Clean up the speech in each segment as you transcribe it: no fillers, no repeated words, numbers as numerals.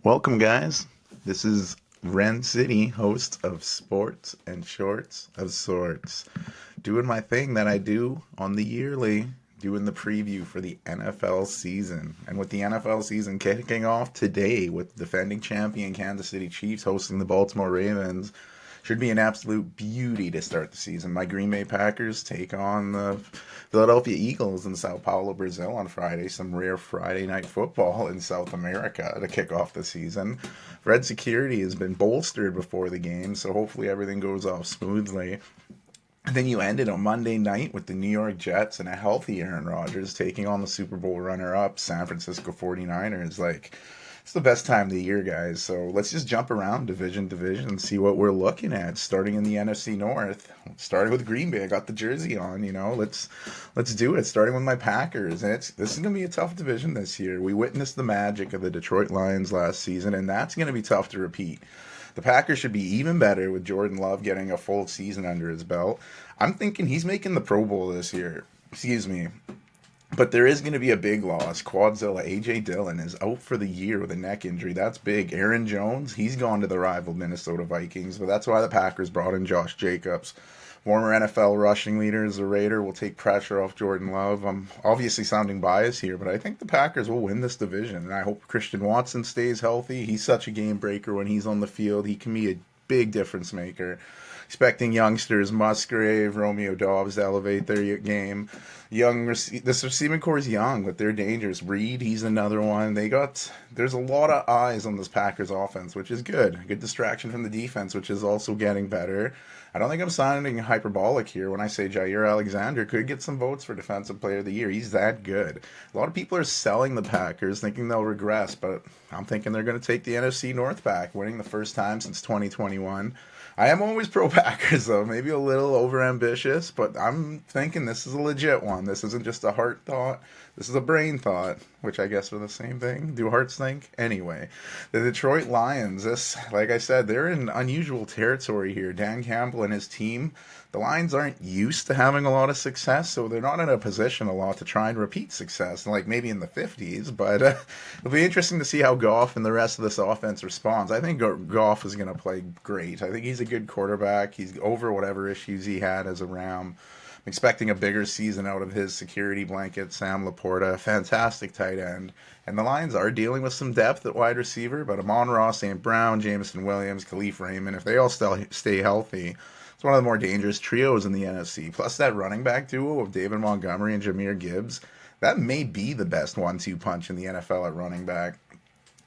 Welcome, guys. This is Rencity, host of Sports and Shorts of Sorts, doing my thing that I do on the yearly, doing the preview for the NFL season. And with the NFL season kicking off today with defending champion Kansas City Chiefs hosting the Baltimore Ravens, should be an absolute beauty to start the season. My Green Bay Packers take on the Philadelphia Eagles in Sao Paulo, Brazil on Friday. Some rare Friday night football in South America to kick off the season. Red security has been bolstered before the game, so hopefully everything goes off smoothly. And then you ended on Monday night with the New York Jets and a healthy Aaron Rodgers taking on the Super Bowl runner-up San Francisco 49ers. It's the best time of the year, guys. So let's just jump around division to division and see what we're looking at. Starting in the NFC North, starting with Green Bay. I got the jersey on. Let's do it. Starting with my Packers, and this is gonna be a tough division this year. We witnessed the magic of the Detroit Lions last season, and that's gonna be tough to repeat. The Packers should be even better with Jordan Love getting a full season under his belt. I'm thinking he's making the Pro Bowl this year. Excuse me. But there is going to be a big loss. Quadzilla A.J. Dillon is out for the year with a neck injury. That's big. Aaron Jones, he's gone to the rival Minnesota Vikings. But that's why the Packers brought in Josh Jacobs. Former NFL rushing leader as a Raider will take pressure off Jordan Love. I'm obviously sounding biased here, but I think the Packers will win this division. And I hope Christian Watson stays healthy. He's such a game breaker when he's on the field. He can be a big difference maker. Expecting youngsters Musgrave, Romeo Dobbs to elevate their game. This receiving core is young, but they're dangerous. Reed, he's another one. There's a lot of eyes on this Packers offense, which is good. Good distraction from the defense, which is also getting better. I don't think I'm sounding hyperbolic here when I say Jair Alexander could get some votes for Defensive Player of the Year. He's that good. A lot of people are selling the Packers, thinking they'll regress, but I'm thinking they're going to take the NFC North back, winning the first time since 2021. I am always pro Packers, though. Maybe a little over ambitious, but I'm thinking this is a legit one. This isn't just a heart thought. This is a brain thought, which I guess are the same thing. Do hearts think? Anyway, the Detroit Lions, like I said, they're in unusual territory here. Dan Campbell and his team, the Lions aren't used to having a lot of success, so they're not in a position a lot to try and repeat success, like maybe in the 50s, but it'll be interesting to see how Goff and the rest of this offense responds. I think Goff is going to play great. I think he's a good quarterback. He's over whatever issues he had as a Ram. I'm expecting a bigger season out of his security blanket, Sam Laporta, fantastic tight end. And the Lions are dealing with some depth at wide receiver, but Amon-Ra, St. Brown, Jameson Williams, Khalif Raymond, if they all still stay healthy, it's one of the more dangerous trios in the NFC. Plus that running back duo of David Montgomery and Jahmyr Gibbs, that may be the best 1-2 punch in the NFL at running back.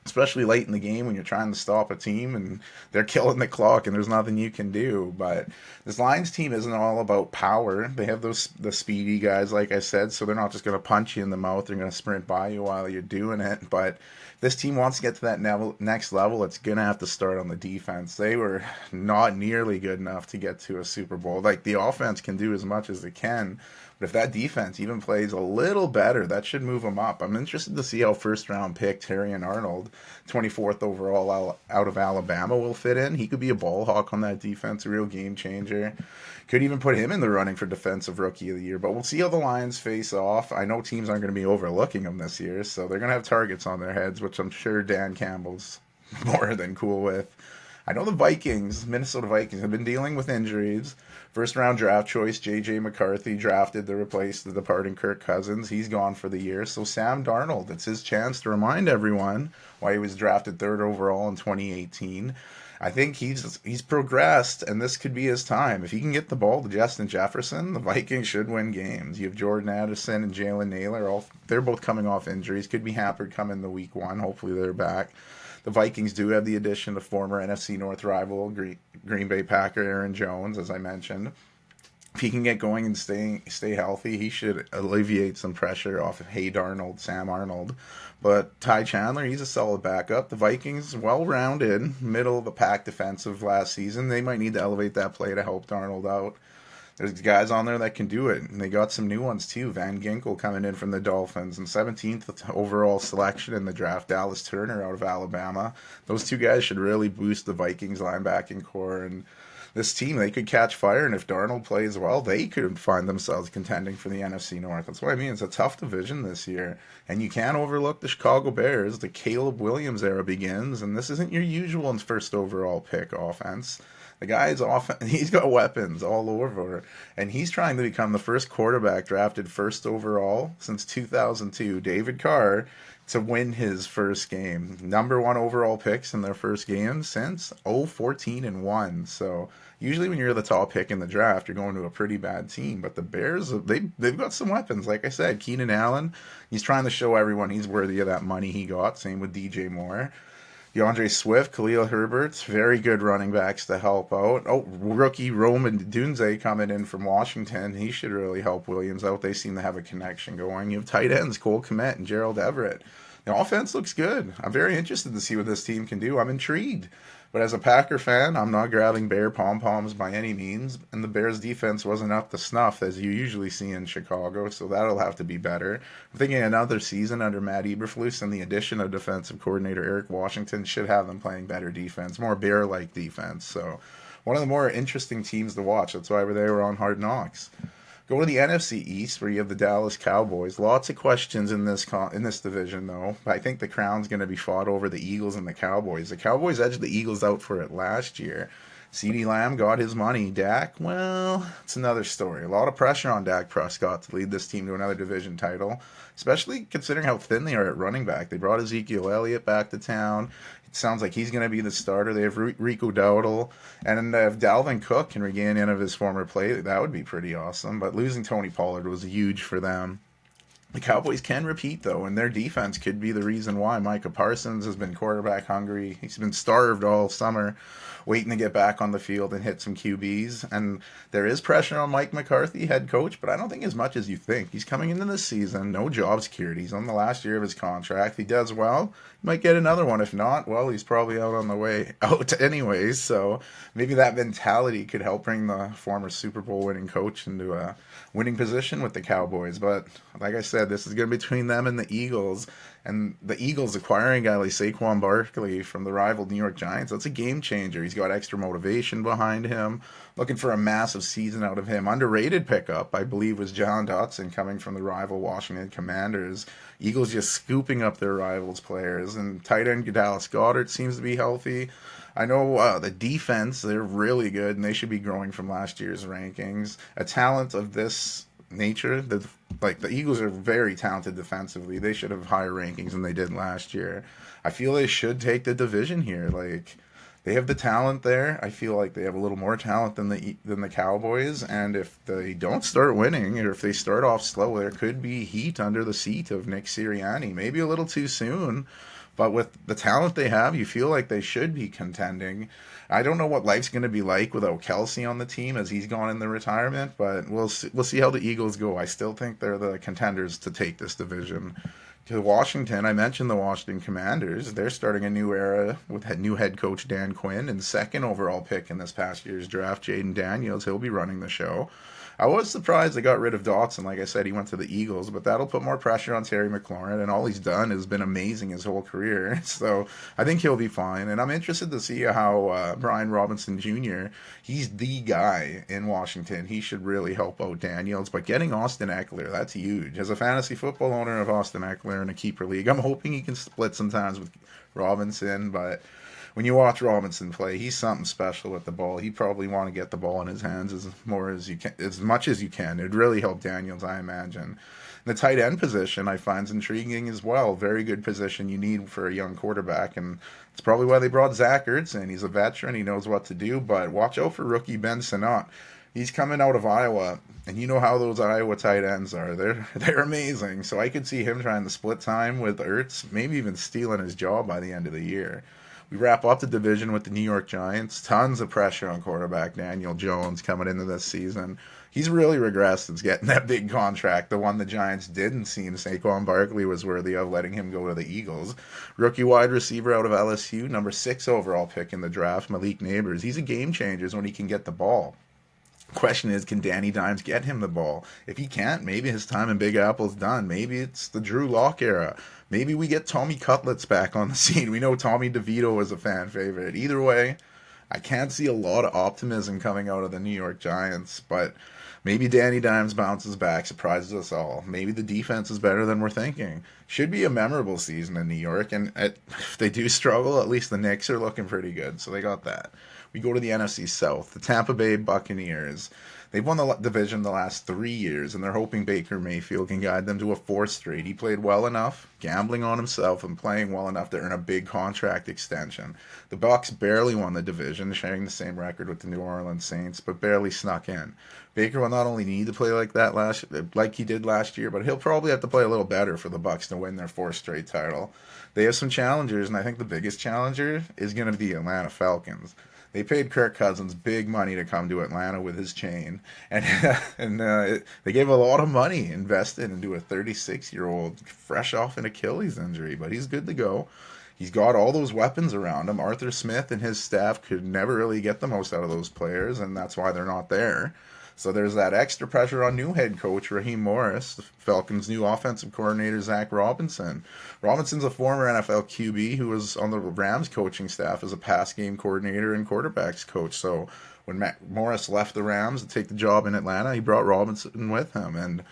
Especially late in the game when you're trying to stop a team and they're killing the clock and there's nothing you can do. But this Lions team isn't all about power. They have the speedy guys, like I said, so they're not just going to punch you in the mouth. They're going to sprint by you while you're doing it. But if this team wants to get to that next level, it's going to have to start on the defense. They were not nearly good enough to get to a Super Bowl. Like, the offense can do as much as it can, but if that defense even plays a little better, that should move them up. I'm interested to see how first-round pick Terrion Arnold, 24th overall out of Alabama, will fit in. He could be a ball hawk on that defense, a real game changer. Could even put him in the running for Defensive Rookie of the Year. But we'll see how the Lions face off. I know teams aren't going to be overlooking them this year, so they're going to have targets on their heads, which I'm sure Dan Campbell's more than cool with. I know the Minnesota Vikings, have been dealing with injuries. First round draft choice, J.J. McCarthy, drafted to replace the departing Kirk Cousins. He's gone for the year. So Sam Darnold, it's his chance to remind everyone why he was drafted third overall in 2018. I think he's progressed, and this could be his time. If he can get the ball to Justin Jefferson, the Vikings should win games. You have Jordan Addison and Jalen Naylor. They're both coming off injuries. Could be hampered coming the week one. Hopefully they're back. The Vikings do have the addition of former NFC North rival Green Bay Packer Aaron Jones, as I mentioned. If he can get going and stay healthy, he should alleviate some pressure off of Sam Arnold. But Ty Chandler, he's a solid backup. The Vikings, well-rounded, middle-of-the-pack defensive last season. They might need to elevate that play to help Darnold out. There's guys on there that can do it, and they got some new ones too. Van Ginkel coming in from the Dolphins, and 17th overall selection in the draft, Dallas Turner out of Alabama. Those two guys should really boost the Vikings linebacking core, and this team, they could catch fire, and if Darnold plays well, they could find themselves contending for the NFC North. That's what I mean. It's a tough division this year, and you can't overlook the Chicago Bears. The Caleb Williams era begins, and this isn't your usual first overall pick offense. The guy's off. He's got weapons all over, and he's trying to become the first quarterback drafted first overall since 2002. David Carr to win his first game. Number one overall picks in their first game since 0-14-1. So usually when you're the top pick in the draft, you're going to a pretty bad team. But the Bears, they've got some weapons. Like I said, Keenan Allen, he's trying to show everyone he's worthy of that money he got. Same with DJ Moore. DeAndre Swift, Khalil Herbert, very good running backs to help out. Oh, rookie Roman Dunze coming in from Washington. He should really help Williams out. They seem to have a connection going. You have tight ends, Cole Kmet and Gerald Everett. The offense looks good. I'm very interested to see what this team can do. I'm intrigued. But as a Packer fan, I'm not grabbing Bear pom-poms by any means. And the Bears defense wasn't up to snuff as you usually see in Chicago, so that'll have to be better. I'm thinking another season under Matt Eberflus and the addition of defensive coordinator Eric Washington should have them playing better defense, more Bear-like defense. So one of the more interesting teams to watch. That's why they were on Hard Knocks. Go to the NFC East, where you have the Dallas Cowboys. Lots of questions in this division, though. I think the crown's going to be fought over the Eagles and the Cowboys. The Cowboys edged the Eagles out for it last year. CeeDee Lamb got his money. Dak, well, it's another story. A lot of pressure on Dak Prescott to lead this team to another division title, especially considering how thin they are at running back. They brought Ezekiel Elliott back to town. It sounds like he's going to be the starter. They have Rico Dowdle. And if Dalvin Cook can regain any of his former play, that would be pretty awesome. But losing Tony Pollard was huge for them. The Cowboys can repeat, though, and their defense could be the reason why. Micah Parsons has been quarterback hungry. He's been starved all summer, waiting to get back on the field and hit some QBs. And there is pressure on Mike McCarthy, head coach, but I don't think as much as you think. He's coming into this season, no job security. He's on the last year of his contract. If he does well, he might get another one. If not, well, he's probably out on the way out anyways. So maybe that mentality could help bring the former Super Bowl winning coach into a winning position with the Cowboys. But like I said, this is going to be between them and the Eagles. And the Eagles acquiring a guy like Saquon Barkley from the rival New York Giants, that's a game changer. He's got extra motivation behind him. Looking for a massive season out of him. Underrated pickup, I believe, was John Dotson coming from the rival Washington Commanders. Eagles just scooping up their rivals' players. And tight end Dallas Goedert seems to be healthy. I know the defense, they're really good, and they should be growing from last year's rankings. A talent of this nature, the Eagles are very talented defensively. They should have higher rankings than they did last year. I feel they should take the division here. They have the talent there. I feel like they have a little more talent than the Cowboys, and if they don't start winning, or if they start off slow, there could be heat under the seat of Nick Sirianni. Maybe a little too soon. But with the talent they have, you feel like they should be contending. I don't know what life's going to be like without Kelsey on the team as he's gone in the retirement, but we'll see how the Eagles go. I still think they're the contenders to take this division. To Washington, I mentioned the Washington Commanders. They're starting a new era with new head coach Dan Quinn and second overall pick in this past year's draft, Jaden Daniels. He'll be running the show. I was surprised they got rid of Dotson. Like I said, he went to the Eagles, but that'll put more pressure on Terry McLaurin, and all he's done has been amazing his whole career. So I think he'll be fine, and I'm interested to see how Brian Robinson Jr., he's the guy in Washington. He should really help out Daniels, but getting Austin Eckler, that's huge. As a fantasy football owner of Austin Eckler in a keeper league, I'm hoping he can split sometimes with Robinson, but when you watch Robinson play, he's something special with the ball. He probably want to get the ball in his hands as much as you can. It'd really help Daniels, I imagine. The tight end position I find intriguing as well. Very good position you need for a young quarterback, and it's probably why they brought Zach Ertz in. He's a veteran. He knows what to do, but watch out for rookie Ben Sinnott. He's coming out of Iowa, and you know how those Iowa tight ends are. They're amazing. So I could see him trying to split time with Ertz, maybe even stealing his job by the end of the year. We wrap up the division with the New York Giants. Tons of pressure on quarterback Daniel Jones coming into this season. He's really regressed since getting that big contract, the one the Giants didn't seem Saquon Barkley was worthy of, letting him go to the Eagles. Rookie wide receiver out of LSU, number 6 overall pick in the draft, Malik Neighbors. He's a game changer when he can get the ball. Question is, can Danny Dimes get him the ball? If he can't, maybe his time in Big Apple's done. Maybe it's the Drew Lock era. Maybe we get Tommy Cutlets back on the scene. We know Tommy DeVito was a fan favorite. Either way, I can't see a lot of optimism coming out of the New York Giants, but maybe Danny Dimes bounces back, surprises us all. Maybe the defense is better than we're thinking. Should be a memorable season in New York, and if they do struggle, at least the Knicks are looking pretty good, so they got that. We go to the NFC South, the Tampa Bay Buccaneers. They've won the division the last 3 years, and they're hoping Baker Mayfield can guide them to a fourth straight. He played well enough, gambling on himself, and playing well enough to earn a big contract extension. The Bucs barely won the division, sharing the same record with the New Orleans Saints, but barely snuck in. Baker will not only need to play like he did last year, but he'll probably have to play a little better for the Bucs to win their fourth straight title. They have some challengers, and I think the biggest challenger is going to be the Atlanta Falcons. They paid Kirk Cousins big money to come to Atlanta with his chain, and they gave a lot of money invested into a 36-year-old fresh off an Achilles injury, but he's good to go. He's got all those weapons around him. Arthur Smith and his staff could never really get the most out of those players, and that's why they're not there. So there's that extra pressure on new head coach Raheem Morris, the Falcons' new offensive coordinator Zach Robinson. Robinson's a former NFL QB who was on the Rams coaching staff as a pass game coordinator and quarterbacks coach. So when Morris left the Rams to take the job in Atlanta, he brought Robinson with him. And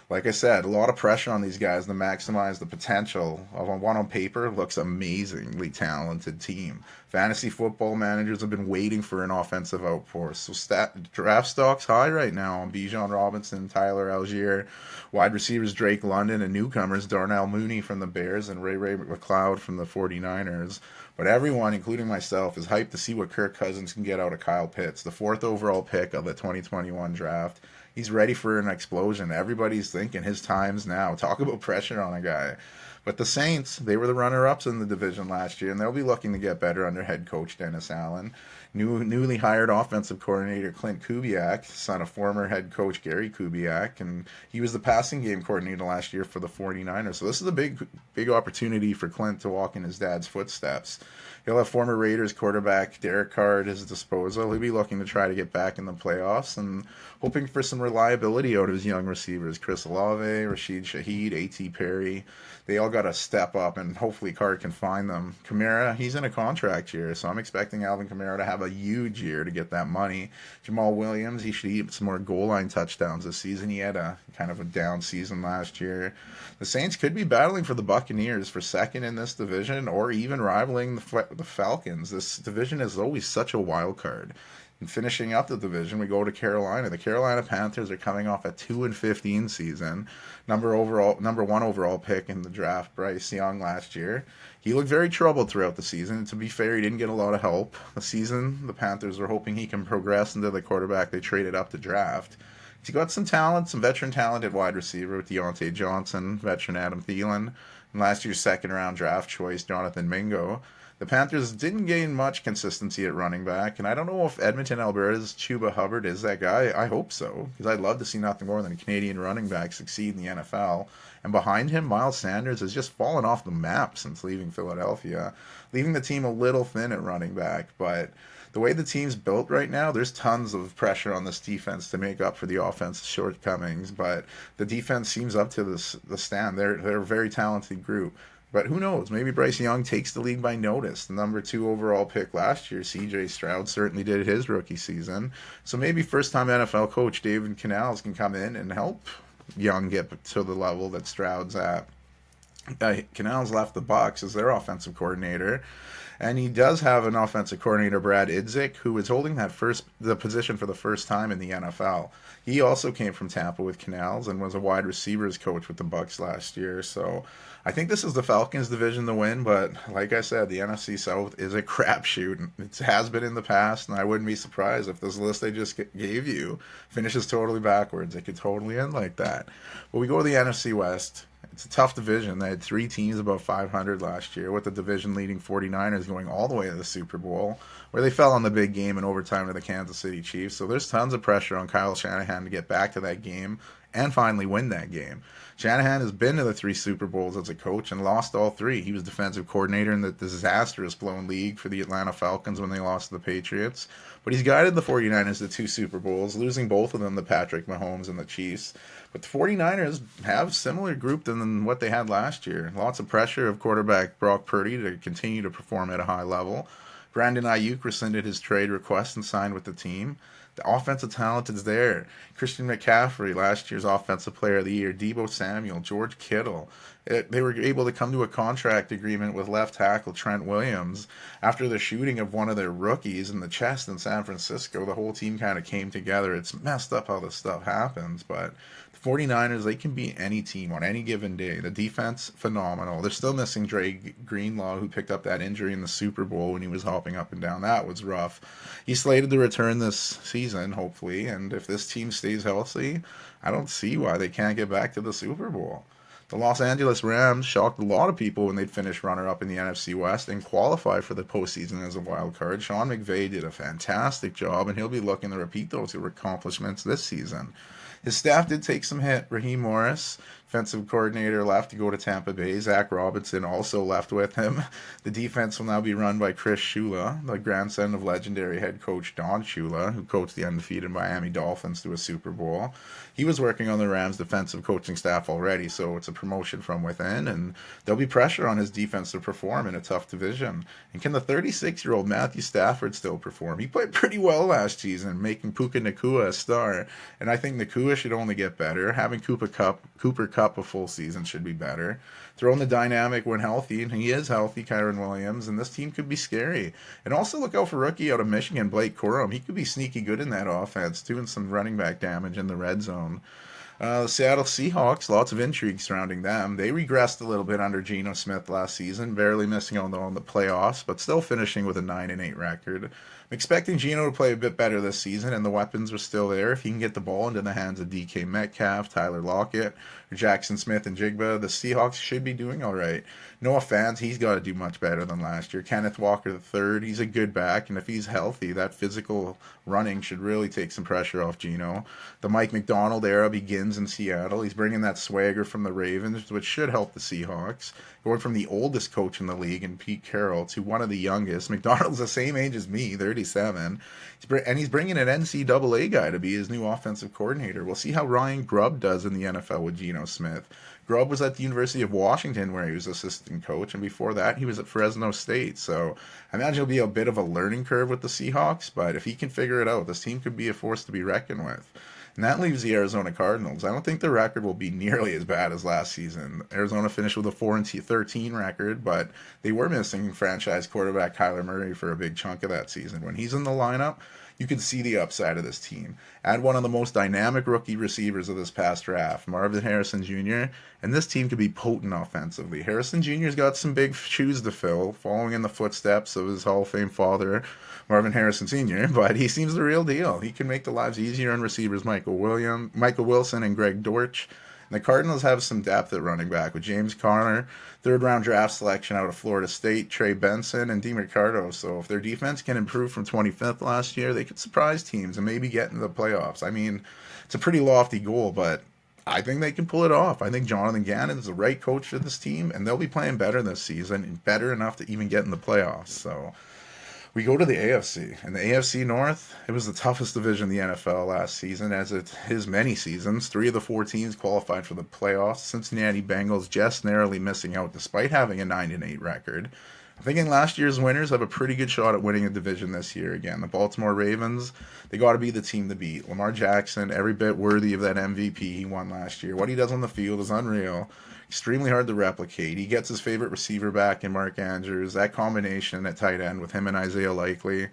like I said, a lot of pressure on these guys to maximize the potential of one on paper looks amazingly talented team. Fantasy football managers have been waiting for an offensive outforce. So draft stock's high right now on Bijan Robinson, Tyler Algier, wide receivers Drake London, and newcomers Darnell Mooney from the Bears and Ray McLeod from the 49ers. But everyone, including myself, is hyped to see what Kirk Cousins can get out of Kyle Pitts, the fourth overall pick of the 2021 draft. He's ready for an explosion. Everybody's thinking his time's now. Talk about pressure on a guy. But the Saints, they were the runner-ups in the division last year, and they'll be looking to get better under head coach Dennis Allen. Newly hired offensive coordinator Clint Kubiak, son of former head coach Gary Kubiak, and he was the passing game coordinator last year for the 49ers. So this is a big opportunity for Clint to walk in his dad's footsteps. He'll have former Raiders quarterback Derek Carr at his disposal. He'll be looking to try to get back in the playoffs and hoping for some reliability out of his young receivers. Chris Olave, Rashid Shaheed, A.T. Perry. They all got to step up, and hopefully Carr can find them. Kamara, he's in a contract year, so I'm expecting Alvin Kamara to have a huge year to get that money. Jamal Williams, he should eat some more goal line touchdowns this season. He had a kind of a down season last year. The Saints could be battling for the Buccaneers for second in this division, or even rivaling the Falcons. This division is always such a wild card. And finishing up the division, we go to Carolina. The Carolina Panthers are coming off a 2-15 season. Number one overall pick in the draft, Bryce Young last year. He looked very troubled throughout the season. To be fair, he didn't get a lot of help. The Panthers are hoping he can progress into the quarterback they traded up to draft. He's got some talent, some veteran talent at wide receiver with Deontay Johnson, veteran Adam Thielen, and last year's second-round draft choice Jonathan Mingo. The Panthers didn't gain much consistency at running back, and I don't know if Edmonton, Alberta's Chuba Hubbard is that guy. I hope so, because I'd love to see nothing more than a Canadian running back succeed in the NFL. And behind him, Miles Sanders has just fallen off the map since leaving Philadelphia, leaving the team a little thin at running back. But the way the team's built right now, there's tons of pressure on this defense to make up for the offense's shortcomings. But the defense seems up to the stand. They're a very talented group. But who knows? Maybe Bryce Young takes the league by notice. The number 2 overall pick last year, C.J. Stroud, certainly did his rookie season. So maybe first-time NFL coach David Canales can come in and help Young get to the level that Stroud's at. Canales left the Bucs as their offensive coordinator, and he does have an offensive coordinator, Brad Idzik, who is holding the position for the first time in the NFL. He also came from Tampa with Canales and was a wide receivers coach with the Bucs last year. So I think this is the Falcons' division to win, but like I said, the NFC South is a crapshoot. It has been in the past, and I wouldn't be surprised if this list I just gave you finishes totally backwards. It could totally end like that. But we go to the NFC West. It's a tough division. They had 3 teams above 500 last year, with the division-leading 49ers going all the way to the Super Bowl, where they fell on the big game in overtime to the Kansas City Chiefs. So there's tons of pressure on Kyle Shanahan to get back to that game and finally win that game. Shanahan has been to the 3 Super Bowls as a coach and lost all 3. He was defensive coordinator in the disastrous blown league for the Atlanta Falcons when they lost to the Patriots. But he's guided the 49ers to 2 Super Bowls, losing both of them to Patrick Mahomes and the Chiefs. But the 49ers have similar group than what they had last year. Lots of pressure of quarterback Brock Purdy to continue to perform at a high level. Brandon Ayuk rescinded his trade request and signed with the team. The offensive talent is there. Christian McCaffrey, last year's Offensive Player of the Year, Deebo Samuel, George Kittle. They were able to come to a contract agreement with left tackle Trent Williams. After the shooting of one of their rookies in the chest in San Francisco, the whole team kind of came together. It's messed up how this stuff happens, but the 49ers, they can beat any team on any given day. The defense, phenomenal. They're still missing Dre Greenlaw, who picked up that injury in the Super Bowl when he was hopping up and down. That was rough. He's slated to return this season, hopefully, and if this team stays healthy, I don't see why they can't get back to the Super Bowl. The Los Angeles Rams shocked a lot of people when they'd finish runner-up in the NFC West and qualify for the postseason as a wild card. Sean McVay did a fantastic job, and he'll be looking to repeat those accomplishments this season. His staff did take some hit. Raheem Morris, defensive coordinator, left to go to Tampa Bay. Zach Robinson also left with him. The defense will now be run by Chris Shula, the grandson of legendary head coach Don Shula, who coached the undefeated Miami Dolphins to a Super Bowl. He was working on the Rams' defensive coaching staff already, so it's a promotion from within, and there'll be pressure on his defense to perform in a tough division. And can the 36-year-old Matthew Stafford still perform? He played pretty well last season, making Puka Nacua a star, and I think Nacua should only get better. Having Cooper Kupp a full season should be better. Throw in the dynamic when healthy, and he is healthy, Kyren Williams, and this team could be scary. And also look out for rookie out of Michigan, Blake Corum. He could be sneaky good in that offense, doing some running back damage in the red zone. The Seattle Seahawks, lots of intrigue surrounding them. They regressed a little bit under Geno Smith last season, barely missing out on the playoffs, but still finishing with a 9-8 record. I'm expecting Geno to play a bit better this season, and the weapons are still there. If he can get the ball into the hands of DK Metcalf, Tyler Lockett, or Jackson Smith and Jigba, the Seahawks should be doing all right. Noah Fant, he's got to do much better than last year. Kenneth Walker III, he's a good back, and if he's healthy, that physical running should really take some pressure off Geno. The Mike McDonald era begins in Seattle. He's bringing that swagger from the Ravens, which should help the Seahawks. Going from the oldest coach in the league, in Pete Carroll, to one of the youngest. McDonald's the same age as me, 37. And he's bringing an NCAA guy to be his new offensive coordinator. We'll see how Ryan Grubb does in the NFL with Geno Smith. Grubb was at the University of Washington where he was assistant coach, and before that he was at Fresno State. So I imagine it'll be a bit of a learning curve with the Seahawks, but if he can figure it out, this team could be a force to be reckoned with. And that leaves the Arizona Cardinals. I don't think their record will be nearly as bad as last season. Arizona finished with a 4-13 record, but they were missing franchise quarterback Kyler Murray for a big chunk of that season. When he's in the lineup, you can see the upside of this team. Add one of the most dynamic rookie receivers of this past draft, Marvin Harrison Jr., and this team could be potent offensively. Harrison Jr.'s got some big shoes to fill, following in the footsteps of his Hall of Fame father, Marvin Harrison Sr., but he seems the real deal. He can make the lives easier on receivers Michael Wilson, and Greg Dortch. And the Cardinals have some depth at running back with James Conner, third-round draft selection out of Florida State, Trey Benson, and DeMarcado. So if their defense can improve from 25th last year, they could surprise teams and maybe get into the playoffs. I mean, it's a pretty lofty goal, but I think they can pull it off. I think Jonathan Gannon is the right coach for this team, and they'll be playing better this season, and better enough to even get in the playoffs. So we go to the AFC. And the AFC North, it was the toughest division in the NFL last season, as it is many seasons. 3 of the 4 teams qualified for the playoffs. Cincinnati Bengals just narrowly missing out despite having a 9-8 record. I'm thinking last year's winners have a pretty good shot at winning a division this year again. The Baltimore Ravens, they got to be the team to beat. Lamar Jackson, every bit worthy of that MVP he won last year. What he does on the field is unreal. Extremely hard to replicate. He gets his favorite receiver back in Mark Andrews. That combination at tight end with him and Isaiah Likely,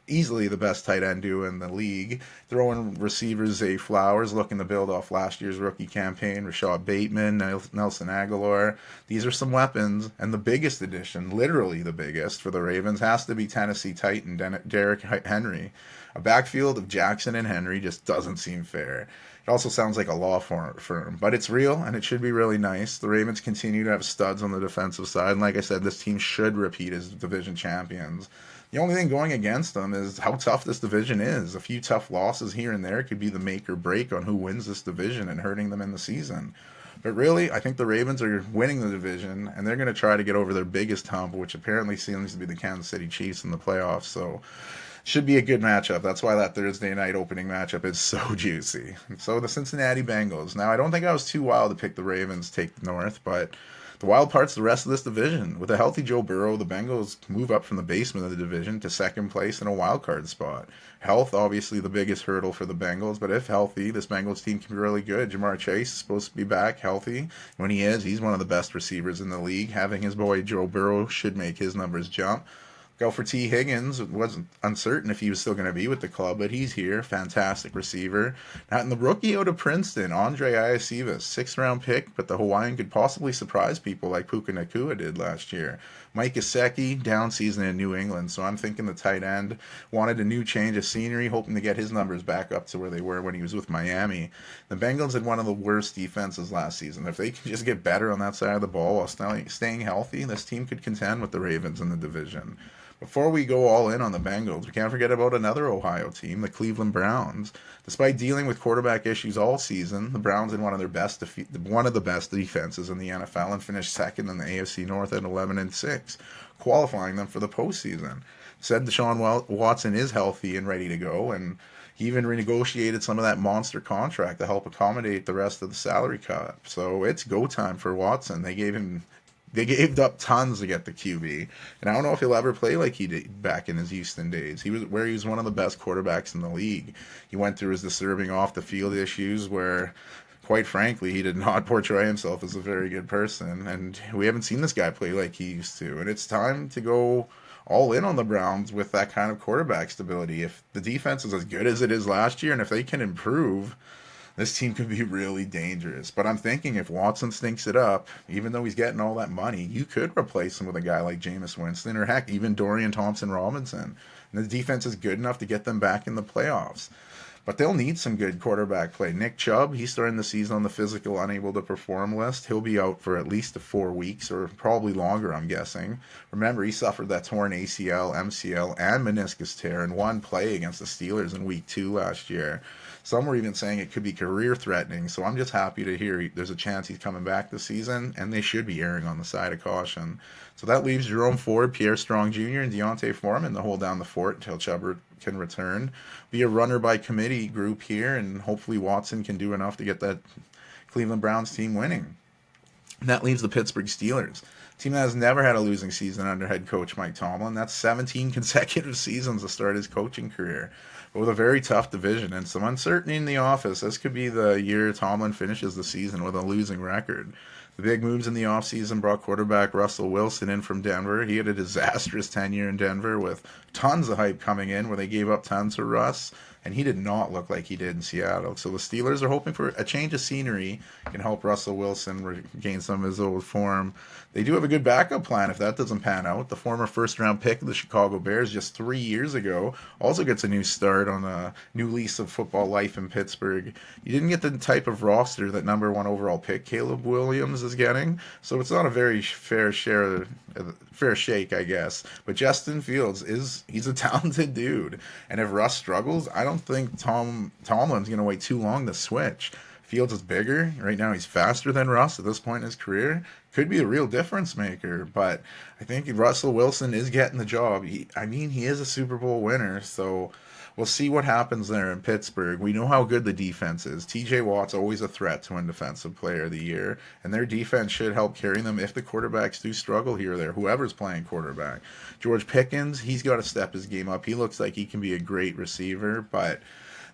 easily the best tight end duo in the league. Throwing receivers Zay Flowers, looking to build off last year's rookie campaign. Rashad Bateman, Nelson Aguilar. These are some weapons. And the biggest addition, literally the biggest for the Ravens, has to be Tennessee Titan Derrick Henry. A backfield of Jackson and Henry just doesn't seem fair. It also sounds like a law firm, but it's real, and it should be really nice. The Ravens continue to have studs on the defensive side, and like I said, this team should repeat as division champions. The only thing going against them is how tough this division is. A few tough losses here and there could be the make or break on who wins this division and hurting them in the season. But really, I think the Ravens are winning the division, and they're going to try to get over their biggest hump, which apparently seems to be the Kansas City Chiefs in the playoffs. So should be a good matchup. That's why that Thursday night opening matchup is so juicy. So the Cincinnati Bengals. Now, I don't think I was too wild to pick the Ravens take the North, but The wild part's the rest of this division. With a healthy Joe Burrow, the Bengals move up from the basement of the division to second place in a wild card spot. Health, obviously, the biggest hurdle for the Bengals, but if healthy, this Bengals team can be really good. Jamar Chase is supposed to be back healthy. When he is, he's one of the best receivers in the league. Having his boy Joe Burrow should make his numbers jump. Go for T. Higgins. It wasn't uncertain if he was still going to be with the club, but he's here. Fantastic receiver. Now, in the rookie out of Princeton, Andre Iosivas, sixth-round pick, but the Hawaiian could possibly surprise people like Puka Nakua did last year. Mike Gesicki, down season in New England, so I'm thinking the tight end wanted a new change of scenery, hoping to get his numbers back up to where they were when he was with Miami. The Bengals had one of the worst defenses last season. If they can just get better on that side of the ball while staying healthy, this team could contend with the Ravens in the division. Before we go all in on the Bengals, we can't forget about another Ohio team, the Cleveland Browns. Despite dealing with quarterback issues all season, the Browns had one of the best defenses in the NFL and finished second in the AFC North at 11-6, qualifying them for the postseason. Said Deshaun Watson is healthy and ready to go, and he even renegotiated some of that monster contract to help accommodate the rest of the salary cap. So it's go time for Watson. They gave up tons to get the QB, and I don't know if he'll ever play like he did back in his Houston days. He was one of the best quarterbacks in the league. He went through his disturbing off the field issues where, quite frankly, he did not portray himself as a very good person, and we haven't seen this guy play like he used to. And it's time to go all in on the Browns with that kind of quarterback stability. If the defense is as good as it is last year, and if they can improve, this team could be really dangerous. But I'm thinking if Watson stinks it up, even though he's getting all that money, you could replace him with a guy like Jameis Winston or heck, even Dorian Thompson-Robinson. And the defense is good enough to get them back in the playoffs. But they'll need some good quarterback play. Nick Chubb, he's starting the season on the physical unable to perform list. He'll be out for at least 4 weeks or probably longer, I'm guessing. Remember, he suffered that torn ACL, MCL, and meniscus tear in one play against the Steelers in week 2 last year. Some were even saying it could be career threatening, so I'm just happy to hear there's a chance he's coming back this season, and they should be erring on the side of caution. So that leaves Jerome Ford, Pierre Strong Jr., and Deontay Foreman to hold down the fort until Chubb can return. Be a runner by committee group here, and hopefully Watson can do enough to get that Cleveland Browns team winning. And that leaves the Pittsburgh Steelers, a team that has never had a losing season under head coach Mike Tomlin. That's 17 consecutive seasons to start his coaching career. But with a very tough division and some uncertainty in the office, this could be the year Tomlin finishes the season with a losing record. The big moves in the offseason brought quarterback Russell Wilson in from Denver. He had a disastrous tenure in Denver with tons of hype coming in where they gave up tons to Russ, and he did not look like he did in Seattle. So the Steelers are hoping for a change of scenery can help Russell Wilson regain some of his old form. They do have a good backup plan if that doesn't pan out. The former first-round pick of the Chicago Bears just 3 years ago also gets a new start on a new lease of football life in Pittsburgh. You didn't get the type of roster that number 1 overall pick Caleb Williams is getting, so it's not a very fair shake, I guess. But Justin Fields he's a talented dude, and if Russ struggles, I don't think Tomlin's going to wait too long to switch. Fields is bigger. Right now he's faster than Russ at this point in his career. Could be a real difference maker, but I think Russell Wilson is getting the job. He is a Super Bowl winner, so we'll see what happens there in Pittsburgh. We know how good the defense is. TJ Watt's always a threat to win Defensive Player of the Year, and their defense should help carry them if the quarterbacks do struggle here or there, whoever's playing quarterback. George Pickens, he's got to step his game up. He looks like he can be a great receiver, but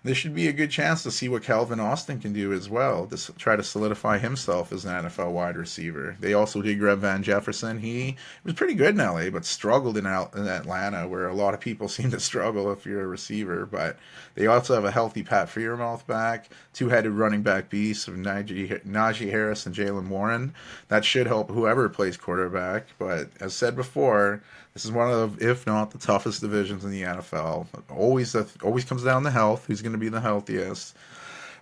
this should be a good chance to see what Calvin Austin can do as well, to try to solidify himself as an NFL wide receiver. They also did grab Van Jefferson. He was pretty good in LA, but struggled in Atlanta, where a lot of people seem to struggle if you're a receiver. But they also have a healthy Pat Freiermuth back, two-headed running back beasts of Najee Harris and Jaylen Warren. That should help whoever plays quarterback. But as said before, this is one of, if not the toughest divisions in the NFL. Always comes down to health. Who's going to be the healthiest?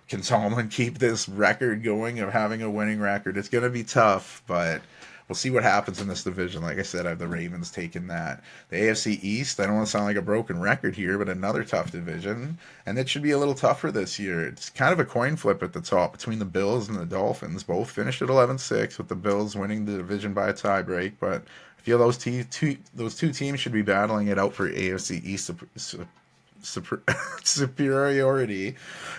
Can Tomlin keep this record going of having a winning record? It's going to be tough, but we'll see what happens in this division. Like I said, I have the Ravens taking that. The AFC East, I don't want to sound like a broken record here, but another tough division. And it should be a little tougher this year. It's kind of a coin flip at the top between the Bills and the Dolphins. Both finished at 11-6, with the Bills winning the division by a tiebreak, but I feel those two teams should be battling it out for AFC East superiority.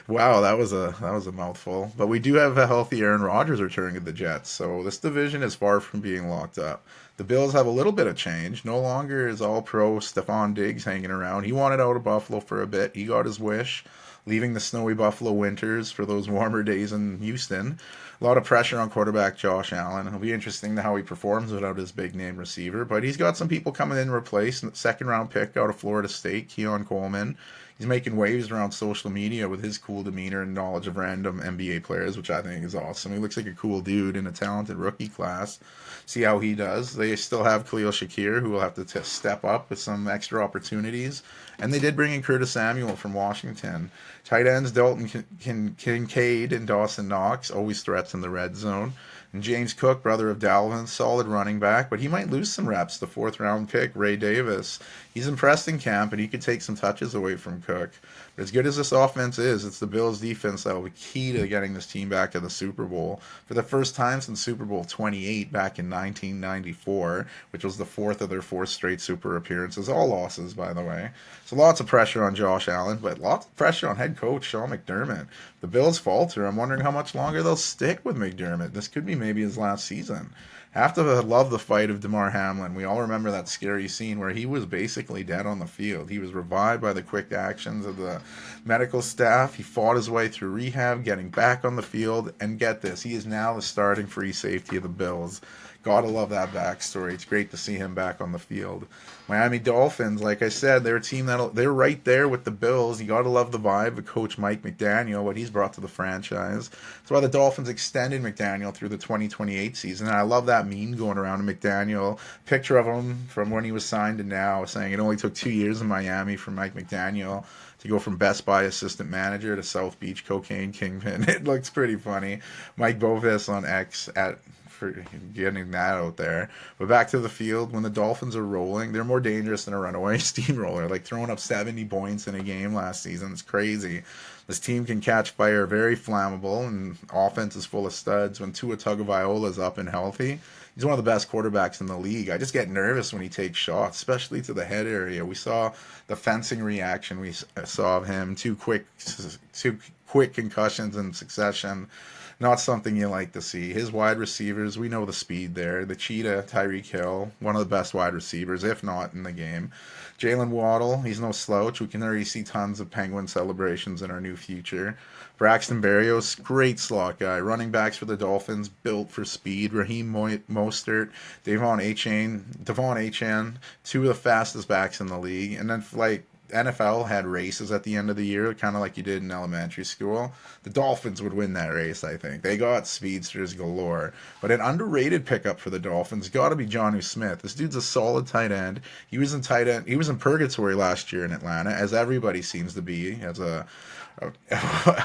Wow, that was a mouthful. But we do have a healthy Aaron Rodgers returning to the Jets, so this division is far from being locked up. The Bills have a little bit of change. No longer is all pro Stephon Diggs hanging around. He wanted out of Buffalo for a bit. He got his wish, leaving the snowy Buffalo winters for those warmer days in Houston. A lot of pressure on quarterback Josh Allen. It'll be interesting to how he performs without his big name receiver, but he's got some people coming in to replace. Second round pick out of Florida State, Keon Coleman. He's making waves around social media with his cool demeanor and knowledge of random NBA players, which I think is awesome. He looks like a cool dude in a talented rookie class. See how he does. They still have Khalil Shakir, who will have to step up with some extra opportunities. And they did bring in Curtis Samuel from Washington. Tight ends Dalton Kincaid and Dawson Knox, always threats in the red zone. And James Cook, brother of Dalvin, solid running back, but he might lose some reps. The fourth round pick, Ray Davis. He's impressed in camp, and he could take some touches away from Cook. But as good as this offense is, it's the Bills' defense that will be key to getting this team back to the Super Bowl. For the first time since Super Bowl 28 back in 1994, which was the fourth of their four straight Super appearances, all losses, by the way. So lots of pressure on Josh Allen, but lots of pressure on head coach Sean McDermott. The Bills falter. I'm wondering how much longer they'll stick with McDermott. This could be maybe his last season. Have to love the fight of DeMar Hamlin. We all remember that scary scene where he was basically dead on the field. He was revived by the quick actions of the medical staff. He fought his way through rehab, getting back on the field, and get this, he is now the starting free safety of the Bills. Gotta love that backstory. It's great to see him back on the field. Miami Dolphins, like I said, they're a team they're right there with the Bills. You gotta love the vibe of Coach Mike McDaniel, what he's brought to the franchise. That's why the Dolphins extended McDaniel through the 2028 season. And I love that meme going around of McDaniel, picture of him from when he was signed to now, saying it only took 2 years in Miami for Mike McDaniel to go from Best Buy assistant manager to South Beach cocaine kingpin. It looks pretty funny. Mike Bovis on X for getting that out there. But back to the field, when the Dolphins are rolling, they're more dangerous than a runaway steamroller. Like throwing up 70 points in a game last season. It's crazy. This team can catch fire, very flammable, and offense is full of studs. When Tua Tagovailoa is up and healthy, he's one of the best quarterbacks in the league. I just get nervous when he takes shots, especially to the head area. We saw the fencing reaction we saw of him. Two quick concussions in succession. Not something you like to see. His wide receivers, we know the speed there. The Cheetah, Tyreek Hill, one of the best wide receivers, if not in the game. Jalen Waddle, he's no slouch. We can already see tons of Penguin celebrations in our new future. Braxton Berrios, great slot guy. Running backs for the Dolphins, built for speed. Raheem Mostert, Devon Achane, two of the fastest backs in the league. And then like NFL had races at the end of the year, kind of like you did in elementary school. The Dolphins would win that race, I think. They got speedsters galore. But an underrated pickup for the Dolphins got to be Jonnu Smith. This dude's a solid tight end. He was in purgatory last year in Atlanta, as everybody seems to be, as a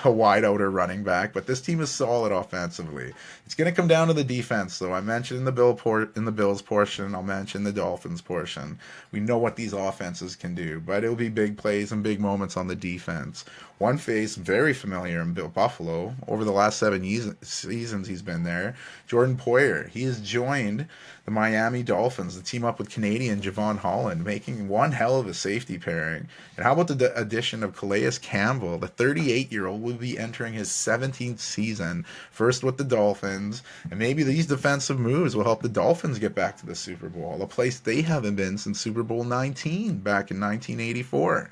wide outer running back, but this team is solid offensively. It's going to come down to the defense, though. I mentioned in the Bills portion, I'll mention the Dolphins portion. We know what these offenses can do, but it'll be big plays and big moments on the defense. One face very familiar in Buffalo over the last 7 seasons he's been there. Jordan Poyer. He has joined the Miami Dolphins to team up with Canadian Javon Holland, making one hell of a safety pairing. And how about the addition of Calais Campbell? The 38-year-old will be entering his 17th season, first with the Dolphins, and maybe these defensive moves will help the Dolphins get back to the Super Bowl, a place they haven't been since Super Bowl 19 back in 1984.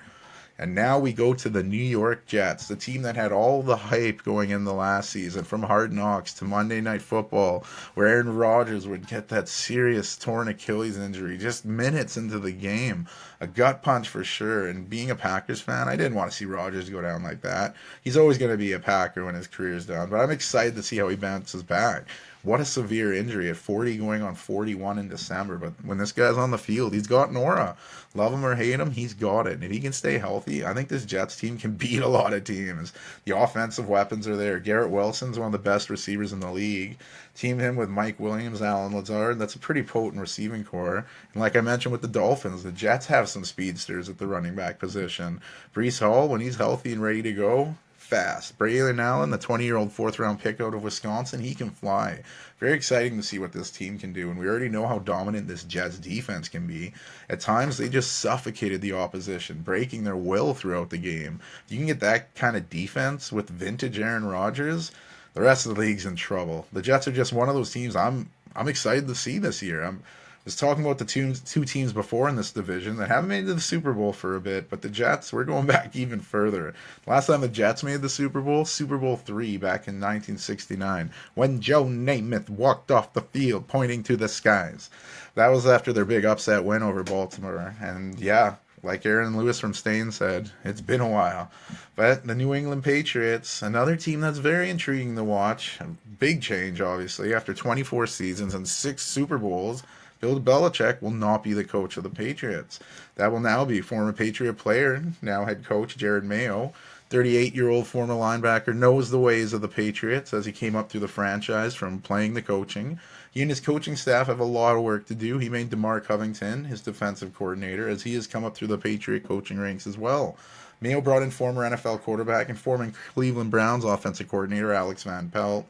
And now we go to the New York Jets, the team that had all the hype going in the last season, from Hard Knocks to Monday Night Football, where Aaron Rodgers would get that serious torn Achilles injury just minutes into the game. A gut punch for sure. And being a Packers fan, I didn't want to see Rodgers go down like that. He's always going to be a Packer when his career's done, but I'm excited to see how he bounces back. What a severe injury at 40 going on 41 in December. But when this guy's on the field, he's got an aura. Love him or hate him, he's got it. And if he can stay healthy, I think this Jets team can beat a lot of teams. The offensive weapons are there. Garrett Wilson's one of the best receivers in the league. Team him with Mike Williams, Alan Lazard. That's a pretty potent receiving core. And like I mentioned with the Dolphins, the Jets have some speedsters at the running back position. Breece Hall, when he's healthy and ready to go, fast. Braylon Allen, the 20-year-old fourth-round pick out of Wisconsin, he can fly. Very exciting to see what this team can do, and we already know how dominant this Jets defense can be. At times, they just suffocated the opposition, breaking their will throughout the game. If you can get that kind of defense with vintage Aaron Rodgers, the rest of the league's in trouble. The Jets are just one of those teams I'm excited to see this year. I was talking about the two teams before in this division that haven't made it to the Super Bowl for a bit, but the Jets, we're going back even further. Last time the Jets made the Super Bowl III, back in 1969, when Joe Namath walked off the field pointing to the skies. That was after their big upset win over Baltimore. And yeah, like Aaron Lewis from Stain said, it's been a while. But the New England Patriots, another team that's very intriguing to watch. A big change, obviously. After 24 seasons and 6 Super Bowls, Bill Belichick will not be the coach of the Patriots. That will now be former Patriot player, now head coach Jared Mayo. 38-year-old former linebacker knows the ways of the Patriots as he came up through the franchise from playing the coaching. He and his coaching staff have a lot of work to do. He made DeMar Covington his defensive coordinator as he has come up through the Patriot coaching ranks as well. Mayo brought in former NFL quarterback and former Cleveland Browns offensive coordinator Alex Van Pelt.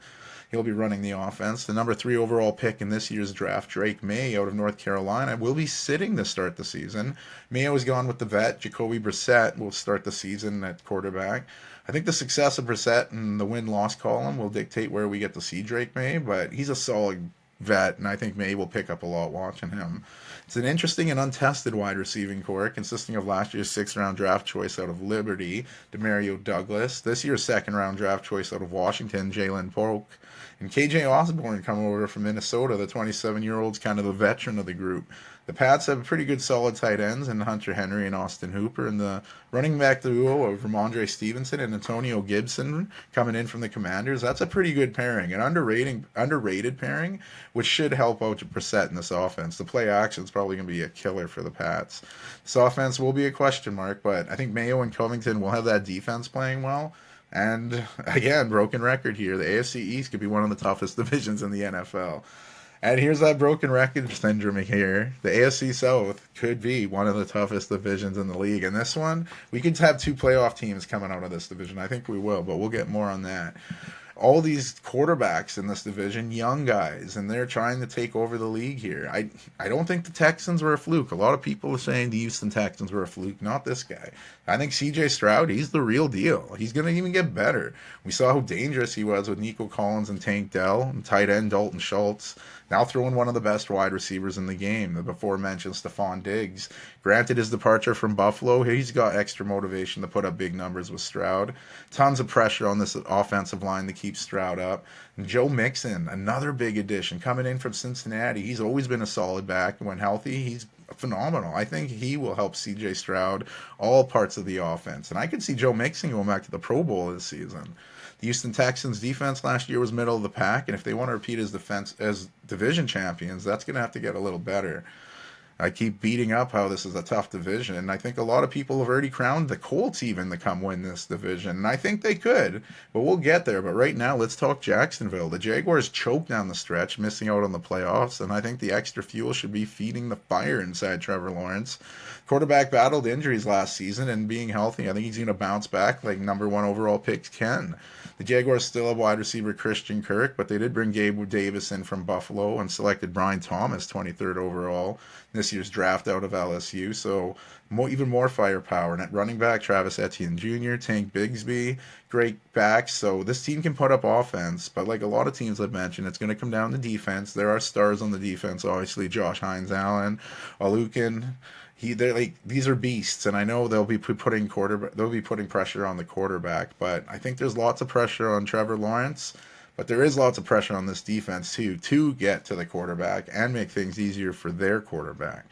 He'll be running the offense. The number 3 overall pick in this year's draft, Drake May, out of North Carolina, will be sitting to start the season. Mayo is gone with the vet. Jacoby Brissett will start the season at quarterback. I think the success of Brissett and the win-loss column will dictate where we get to see Drake May, but he's a solid vet, and I think May will pick up a lot watching him. It's an interesting and untested wide receiving core consisting of last year's 6th-round draft choice out of Liberty, Demario Douglas, this year's 2nd-round draft choice out of Washington, Jalen Polk, and KJ Osborne coming over from Minnesota. The 27-year-old's kind of the veteran of the group. The Pats have pretty good solid tight ends in Hunter Henry and Austin Hooper, and the running back duo of Ramondre Stevenson and Antonio Gibson coming in from the Commanders. That's a pretty good pairing, an underrated pairing, which should help out Brissett in this offense. The play action is probably going to be a killer for the Pats. This offense will be a question mark, but I think Mayo and Covington will have that defense playing well. And again, broken record here. The AFC East could be one of the toughest divisions in the NFL. And here's that broken record syndrome here. The AFC South could be one of the toughest divisions in the league. And this one, we could have 2 playoff teams coming out of this division. I think we will, but we'll get more on that. All these quarterbacks in this division, young guys, and they're trying to take over the league here. I don't think the Texans were a fluke. A lot of people are saying the Houston Texans were a fluke. Not this guy. I think C.J. Stroud, he's the real deal. He's going to even get better. We saw how dangerous he was with Nico Collins and Tank Dell, and tight end Dalton Schultz. Now throwing one of the best wide receivers in the game, the before-mentioned Stephon Diggs. Granted his departure from Buffalo, he's got extra motivation to put up big numbers with Stroud. Tons of pressure on this offensive line to keep Stroud up. And Joe Mixon, another big addition, coming in from Cincinnati. He's always been a solid back. When healthy, he's phenomenal. I think he will help C.J. Stroud all parts of the offense. And I could see Joe Mixon going back to the Pro Bowl this season. The Houston Texans defense last year was middle of the pack, and if they want to repeat as division champions, that's going to have to get a little better. I keep beating up how this is a tough division, and I think a lot of people have already crowned the Colts even to come win this division, and I think they could, but we'll get there. But right now, let's talk Jacksonville. The Jaguars choked down the stretch, missing out on the playoffs, and I think the extra fuel should be feeding the fire inside Trevor Lawrence. Quarterback battled injuries last season, and being healthy, I think he's going to bounce back like number 1 overall picks can. The Jaguars still have wide receiver Christian Kirk, but they did bring Gabe Davis in from Buffalo and selected Brian Thomas, 23rd overall, this year's draft out of LSU. So even more firepower. And at running back, Travis Etienne Jr., Tank Bigsby, great backs. So this team can put up offense, but like a lot of teams I've mentioned, it's going to come down to defense. There are stars on the defense, obviously, Josh Hines-Allen, Alukin. These are beasts, and I know they'll be putting pressure on the quarterback, but I think there's lots of pressure on Trevor Lawrence, but there is lots of pressure on this defense too to get to the quarterback and make things easier for their quarterback.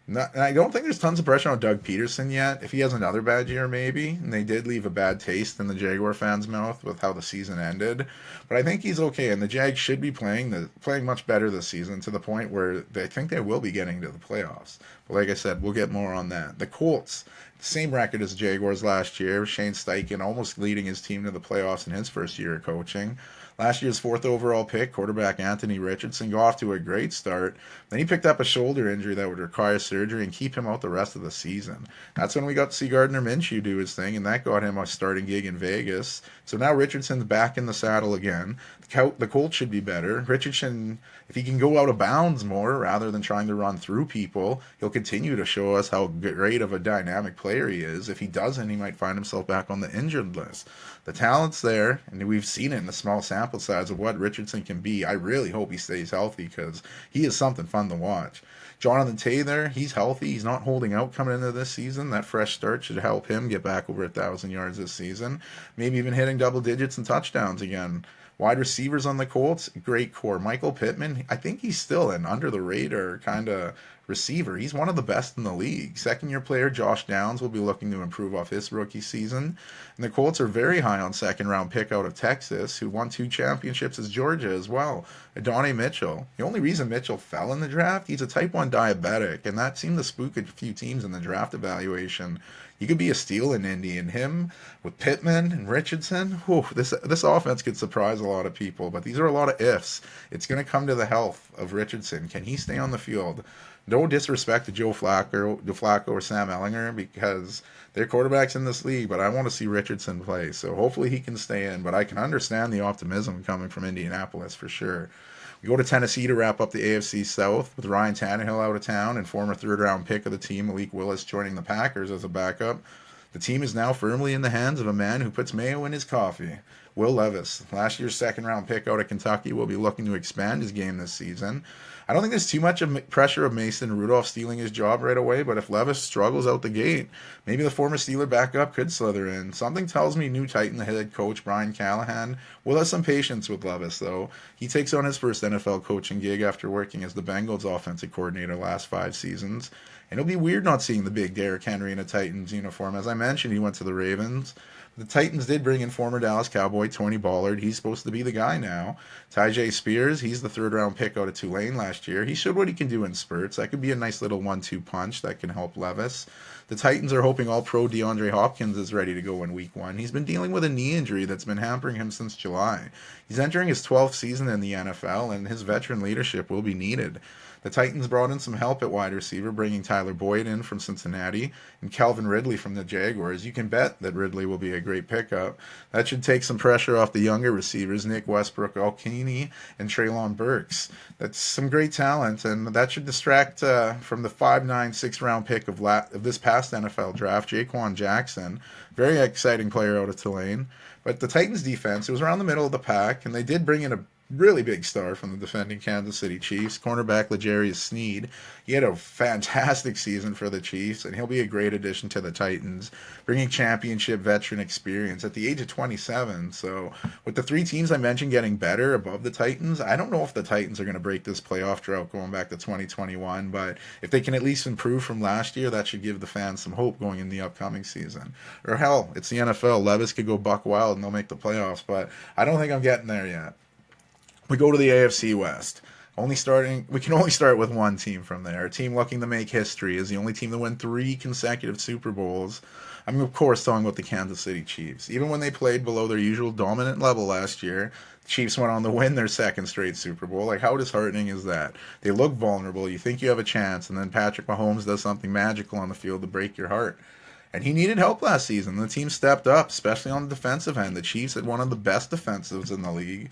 And I don't think there's tons of pressure on Doug Peterson yet. If he has another bad year, maybe. And they did leave a bad taste in the Jaguar fans' mouth with how the season ended. But I think he's okay, and the Jags should be playing much better this season to the point where they think they will be getting to the playoffs. But like I said, we'll get more on that. The Colts, same record as the Jaguars last year. Shane Steichen almost leading his team to the playoffs in his first year of coaching. Last year's fourth overall pick, quarterback Anthony Richardson, got off to a great start. Then he picked up a shoulder injury that would require surgery and keep him out the rest of the season. That's when we got to see Gardner Minshew do his thing, and that got him a starting gig in Vegas. So now Richardson's back in the saddle again. The Colts should be better. Richardson, if he can go out of bounds more rather than trying to run through people, he'll continue to show us how great of a dynamic player he is. If he doesn't, he might find himself back on the injured list. The talent's there, and we've seen it in the small sample size of what Richardson can be. I really hope he stays healthy because he is something fun to watch. Jonathan Taylor, he's healthy. He's not holding out coming into this season. That fresh start should help him get back over 1,000 yards this season. Maybe even hitting double digits and touchdowns again. Wide receivers on the Colts, great core. Michael Pittman, I think he's still an under the radar kind of receiver. He's one of the best in the league. Second year player Josh Downs will be looking to improve off his rookie season. And the Colts are very high on second round pick out of Texas, who won 2 championships as Georgia as well. Adonai Mitchell. The only reason Mitchell fell in the draft, he's a type 1 diabetic, and that seemed to spook a few teams in the draft evaluation. He could be a steal in Indy, and him with Pittman and Richardson, whew, this offense could surprise a lot of people, but these are a lot of ifs. It's going to come to the health of Richardson. Can he stay on the field? No disrespect to Joe Flacco or Sam Ellinger because they're quarterbacks in this league, but I want to see Richardson play. So hopefully he can stay in, but I can understand the optimism coming from Indianapolis for sure. We go to Tennessee to wrap up the AFC South with Ryan Tannehill out of town and former third-round pick of the team, Malik Willis, joining the Packers as a backup. The team is now firmly in the hands of a man who puts mayo in his coffee, Will Levis. Last year's second-round pick out of Kentucky will be looking to expand his game this season. I don't think there's too much of pressure of Mason Rudolph stealing his job right away, but if Levis struggles out the gate, maybe the former Steeler backup could slither in. Something tells me new Titan head coach Brian Callahan will have some patience with Levis, though. He takes on his first NFL coaching gig after working as the Bengals offensive coordinator last 5 seasons. And it'll be weird not seeing the big Derrick Henry in a Titans uniform. As I mentioned, he went to the Ravens. The Titans did bring in former Dallas Cowboy Tony Ballard. He's supposed to be the guy now. Tyjae Spears, he's the third-round pick out of Tulane last year. He showed what he can do in spurts. That could be a nice little 1-2 punch that can help Levis. The Titans are hoping all-pro DeAndre Hopkins is ready to go in week 1. He's been dealing with a knee injury that's been hampering him since July. He's entering his 12th season in the NFL, and his veteran leadership will be needed. The Titans brought in some help at wide receiver, bringing Tyler Boyd in from Cincinnati and Calvin Ridley from the Jaguars. You can bet that Ridley will be a great pickup. That should take some pressure off the younger receivers, Nick Westbrook, Alkini, and Treylon Burks. That's some great talent, and that should distract from the 5'9", 6th-round pick of this past NFL draft, Jaquan Jackson. Very exciting player out of Tulane. But the Titans defense, it was around the middle of the pack, and they did bring in a really big star from the defending Kansas City Chiefs, cornerback L'Jarius Sneed. He had a fantastic season for the Chiefs, and he'll be a great addition to the Titans, bringing championship veteran experience at the age of 27. So with the 3 teams I mentioned getting better above the Titans, I don't know if the Titans are going to break this playoff drought going back to 2021, but if they can at least improve from last year, that should give the fans some hope going in the upcoming season. Or hell, it's the NFL. Levis could go buck wild and they'll make the playoffs, but I don't think I'm getting there yet. We go to the AFC West. We can only start with one team from there. A team looking to make history is the only team to win 3 consecutive Super Bowls. I'm, of course, talking about the Kansas City Chiefs. Even when they played below their usual dominant level last year, the Chiefs went on to win their 2nd straight Super Bowl. Like, how disheartening is that? They look vulnerable. You think you have a chance, and then Patrick Mahomes does something magical on the field to break your heart. And he needed help last season. The team stepped up, especially on the defensive end. The Chiefs had one of the best defensives in the league.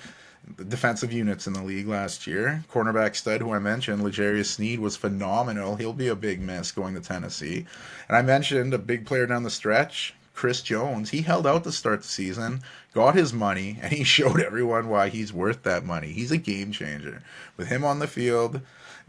Defensive units in the league last year. Cornerback stud, who I mentioned, L'Jarius Sneed, was phenomenal. He'll be a big miss going to Tennessee. And I mentioned a big player down the stretch, Chris Jones. He held out to start the season, got his money, and he showed everyone why he's worth that money. He's a game changer. With him on the field,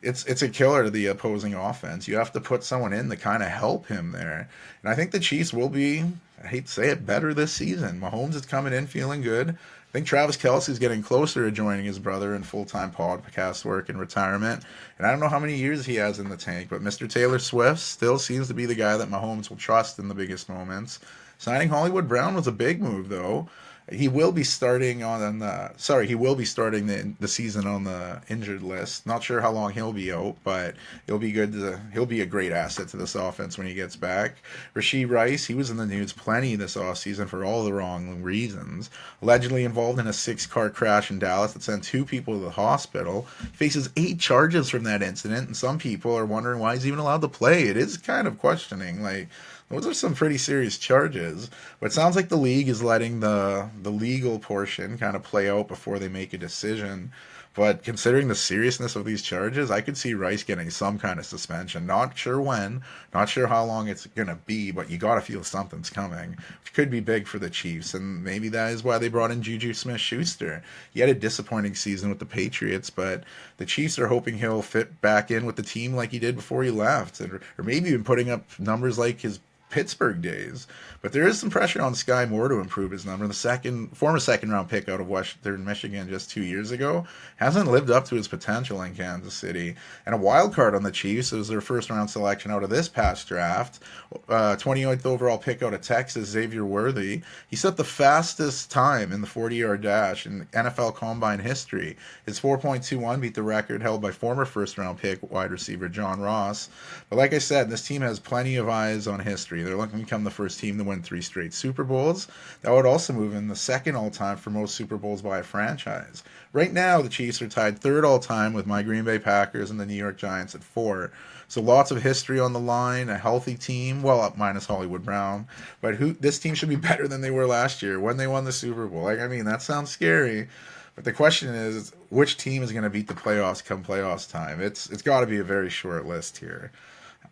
it's a killer to the opposing offense. You have to put someone in to kind of help him there. And I think the Chiefs will be, I hate to say it, better this season. Mahomes is coming in feeling good. I think Travis Kelce's getting closer to joining his brother in full-time podcast work in retirement. And I don't know how many years he has in the tank, but Mr. Taylor Swift still seems to be the guy that Mahomes will trust in the biggest moments. Signing Hollywood Brown was a big move, though. He will be starting on the sorry, he will be starting the season on the injured list. Not sure how long he'll be out, but he'll be a great asset to this offense when he gets back. Rasheed Rice, he was in the news plenty this offseason for all the wrong reasons. Allegedly involved in a six-car crash in Dallas that sent two people to the hospital. He faces 8 charges from that incident, and some people are wondering why he's even allowed to play. It is kind of questioning, like, those are some pretty serious charges. But it sounds like the league is letting the legal portion kind of play out before they make a decision. But considering the seriousness of these charges, I could see Rice getting some kind of suspension. Not sure when, not sure how long it's going to be, but you got to feel something's coming, which could be big for the Chiefs. And maybe that is why they brought in Juju Smith Schuster. He had a disappointing season with the Patriots, but the Chiefs are hoping he'll fit back in with the team like he did before he left, or maybe even putting up numbers like his Pittsburgh days. But there is some pressure on Sky Moore to improve his number. The former second round pick out of Western Michigan just 2 years ago hasn't lived up to his potential in Kansas City. And a wild card on the Chiefs is their first round selection out of this past draft. 29th overall pick out of Texas, Xavier Worthy. He set the fastest time in the 40-yard dash in NFL Combine history. His 4.21 beat the record held by former first round pick wide receiver John Ross. But like I said, this team has plenty of eyes on history. They're looking to become the first team to win 3 straight Super Bowls. That would also move in the second all-time for most Super Bowls by a franchise. Right now, the Chiefs are tied third all-time with my Green Bay Packers and the New York Giants at 4. So lots of history on the line, a healthy team, well, up minus Hollywood Brown. But this team should be better than they were last year when they won the Super Bowl. Like, I mean, that sounds scary. But the question is, which team is going to beat the playoffs come playoffs time? It's got to be a very short list here.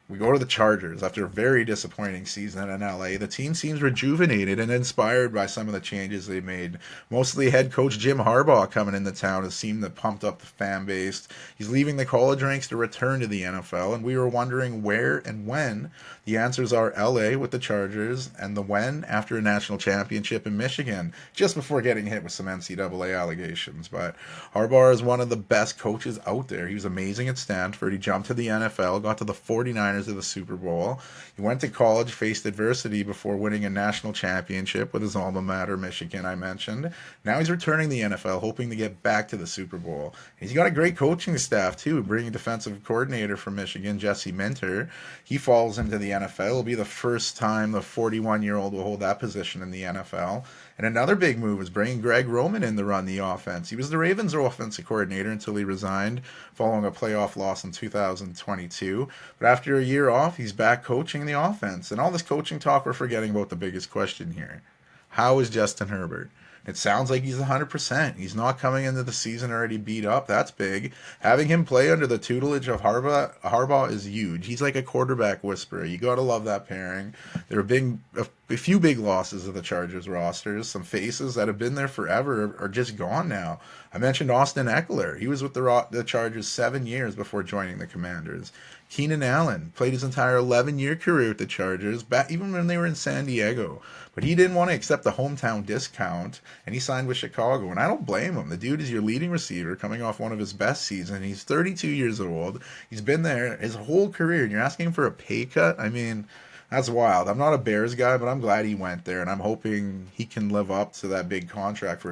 We go to the Chargers. After a very disappointing season in LA, the team seems rejuvenated and inspired by some of the changes they made. Mostly head coach Jim Harbaugh coming into town has seemed to pumped up the fan base. He's leaving the college ranks to return to the NFL, and we were wondering where and when. The answers are LA with the Chargers, and the when after a national championship in Michigan, just before getting hit with some NCAA allegations. But Harbaugh is one of the best coaches out there. He was amazing at Stanford. He jumped to the NFL, got to the 49ers of the Super Bowl. He went to college, faced adversity before winning a national championship with his alma mater, Michigan, I mentioned. Now he's returning to the NFL, hoping to get back to the Super Bowl. He's got a great coaching staff, too, bringing defensive coordinator from Michigan, Jesse Minter. He falls into the NFL. It'll be the first time the 41-year-old will hold that position in the NFL. And another big move is bringing Greg Roman in to run the offense. He was the Ravens' offensive coordinator until he resigned following a playoff loss in 2022. But after a year off, he's back coaching the offense. And all this coaching talk, we're forgetting about the biggest question here. How is Justin Herbert? It sounds like he's 100%. He's not coming into the season already beat up. That's big. Having him play under the tutelage of Harbaugh is huge. He's like a quarterback whisperer. You got to love that pairing. There have been a few big losses of the Chargers rosters. Some faces that have been there forever are just gone now. I mentioned Austin Eckler. He was with the Chargers 7 years before joining the Commanders. Keenan Allen played his entire 11-year career with the Chargers, even when they were in San Diego. But he didn't want to accept the hometown discount, and he signed with Chicago. And I don't blame him. The dude is your leading receiver, coming off one of his best seasons. He's 32 years old. He's been there his whole career, and you're asking him for a pay cut? I mean, that's wild. I'm not a Bears guy, but I'm glad he went there, and I'm hoping he can live up to that big contract for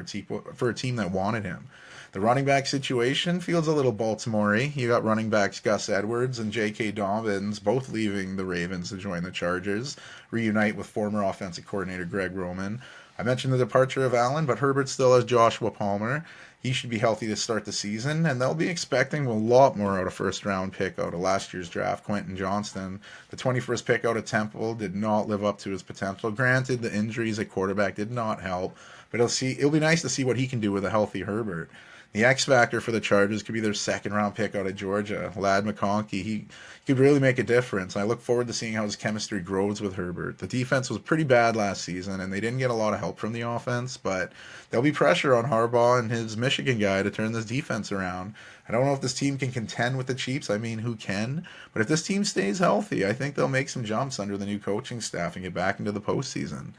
a team that wanted him. The running back situation feels a little Baltimore-y. You got running backs Gus Edwards and J.K. Dobbins both leaving the Ravens to join the Chargers, reunite with former offensive coordinator Greg Roman. I mentioned the departure of Allen, but Herbert still has Joshua Palmer. He should be healthy to start the season, and they'll be expecting a lot more out of first-round pick out of last year's draft, Quentin Johnston. The 21st pick out of Temple did not live up to his potential. Granted, the injuries at quarterback did not help, but it'll be nice to see what he can do with a healthy Herbert. The X factor for the Chargers could be their second-round pick out of Georgia, Ladd McConkey. He could really make a difference. I look forward to seeing how his chemistry grows with Herbert. The defense was pretty bad last season, and they didn't get a lot of help from the offense, but there'll be pressure on Harbaugh and his Michigan guy to turn this defense around. I don't know if this team can contend with the Chiefs. I mean, who can? But if this team stays healthy, I think they'll make some jumps under the new coaching staff and get back into the postseason.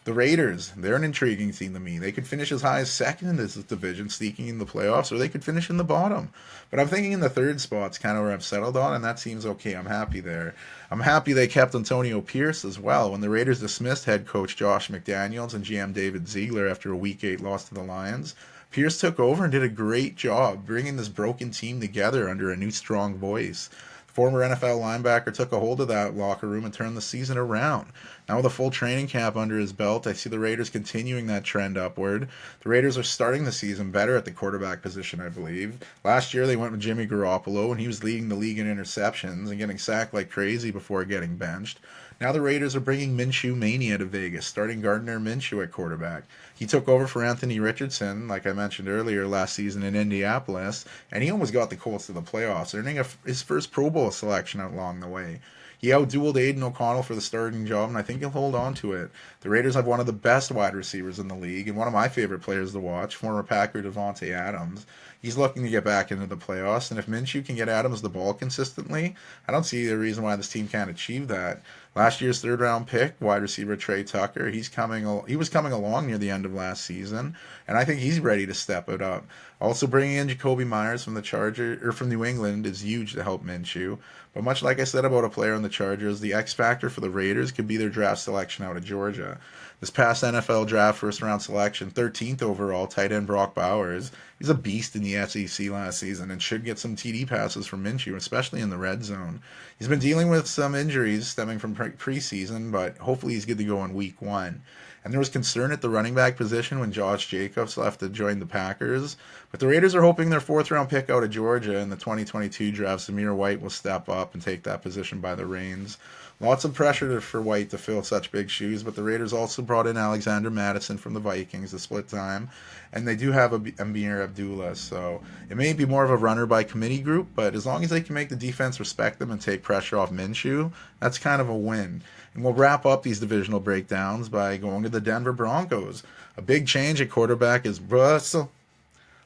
The Raiders, they're an intriguing team to me. They could finish as high as second in this division, sneaking in the playoffs, or they could finish in the bottom. But I'm thinking in the third spot's kind of where I've settled on, and that seems okay. I'm happy there. I'm happy they kept Antonio Pierce as well. When the Raiders dismissed head coach Josh McDaniels and GM David Ziegler after a Week 8 loss to the Lions, Pierce took over and did a great job bringing this broken team together under a new strong voice. Former NFL linebacker took a hold of that locker room and turned the season around. Now with a full training camp under his belt, I see the Raiders continuing that trend upward. The Raiders are starting the season better at the quarterback position, I believe. Last year they went with Jimmy Garoppolo, and he was leading the league in interceptions and getting sacked like crazy before getting benched. Now the Raiders are bringing Minshew mania to Vegas, starting Gardner Minshew at quarterback. He took over for Anthony Richardson, like I mentioned earlier, last season in Indianapolis, and he almost got the Colts to the playoffs, earning his first Pro Bowl selection along the way. He outdueled Aiden O'Connell for the starting job, and I think he'll hold on to it. The Raiders have one of the best wide receivers in the league, and one of my favorite players to watch, former Packer Devontae Adams. He's looking to get back into the playoffs, and if Minshew can get Adams the ball consistently, I don't see a reason why this team can't achieve that. Last year's third-round pick, wide receiver Trey Tucker, he was coming along near the end of last season, and I think he's ready to step it up. Also, bringing in Jacoby Myers from from New England is huge to help Minshew. But much like I said about a player on the Chargers, the X factor for the Raiders could be their draft selection out of Georgia. This past NFL draft first-round selection, 13th overall, tight end Brock Bowers. He's a beast in the SEC last season and should get some TD passes from Minshew, especially in the red zone. He's been dealing with some injuries stemming from preseason, but hopefully he's good to go in week 1. And there was concern at the running back position when Josh Jacobs left to join the Packers. But the Raiders are hoping their fourth-round pick out of Georgia in the 2022 draft, Zamir White, will step up and take that position by the reins. Lots of pressure for White to fill such big shoes, but the Raiders also brought in Alexander Mattison from the Vikings to split time, and they do have Amir Abdullah, so it may be more of a runner by committee group, but as long as they can make the defense respect them and take pressure off Minshew, that's kind of a win. And we'll wrap up these divisional breakdowns by going to the Denver Broncos. A big change at quarterback is Russell,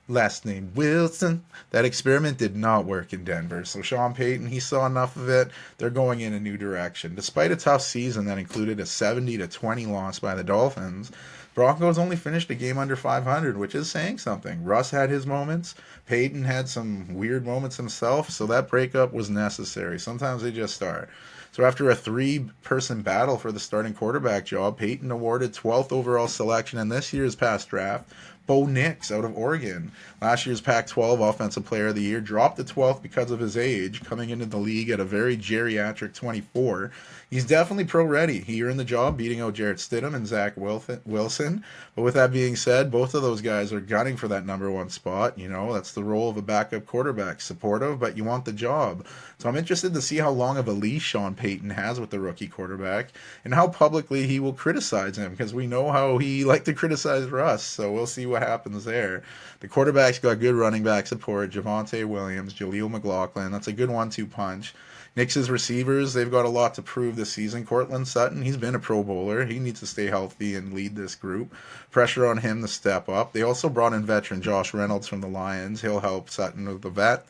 last name Wilson. That experiment did not work in Denver, so Sean Payton, he saw enough of it. They're going in a new direction. Despite a tough season that included a 70-20 loss by the Dolphins, Broncos only finished a game under 500, which is saying something. Russ had his moments. Payton had some weird moments himself, so that breakup was necessary. Sometimes they just are. So after a 3-person battle for the starting quarterback job, Payton awarded 12th overall selection in this year's past draft, Bo Nix out of Oregon. Last year's Pac-12 Offensive Player of the Year dropped to 12th because of his age, coming into the league at a very geriatric 24. He's definitely pro-ready. He earned the job beating out Jarrett Stidham and Zach Wilson. But with that being said, both of those guys are gunning for that number 1 spot. You know, that's the role of a backup quarterback. Supportive, but you want the job. So I'm interested to see how long of a leash Sean Payton has with the rookie quarterback and how publicly he will criticize him, because we know how he liked to criticize Russ. So we'll see what happens there. The quarterback's got good running back support. Javonte Williams, Jaleel McLaughlin. That's a good 1-2 punch. Knicks' receivers, they've got a lot to prove this season. Cortland Sutton, he's been a Pro Bowler. He needs to stay healthy and lead this group. Pressure on him to step up. They also brought in veteran Josh Reynolds from the Lions. He'll help Sutton with the vet.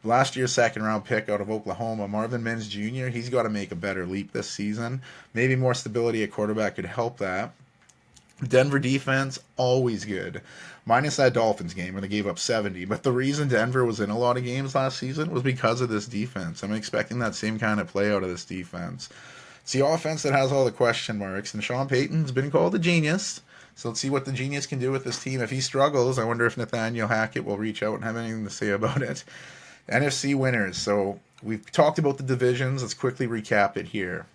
Last year's second-round pick out of Oklahoma, Marvin Mims Jr., he's got to make a better leap this season. Maybe more stability at quarterback could help that. Denver defense, always good. Minus that Dolphins game where they gave up 70. But the reason Denver was in a lot of games last season was because of this defense. I'm expecting that same kind of play out of this defense. It's the offense that has all the question marks, and Sean Payton's been called a genius. So let's see what the genius can do with this team. If he struggles, I wonder if Nathaniel Hackett will reach out and have anything to say about it. NFC winners. So we've talked about the divisions. Let's quickly recap it here.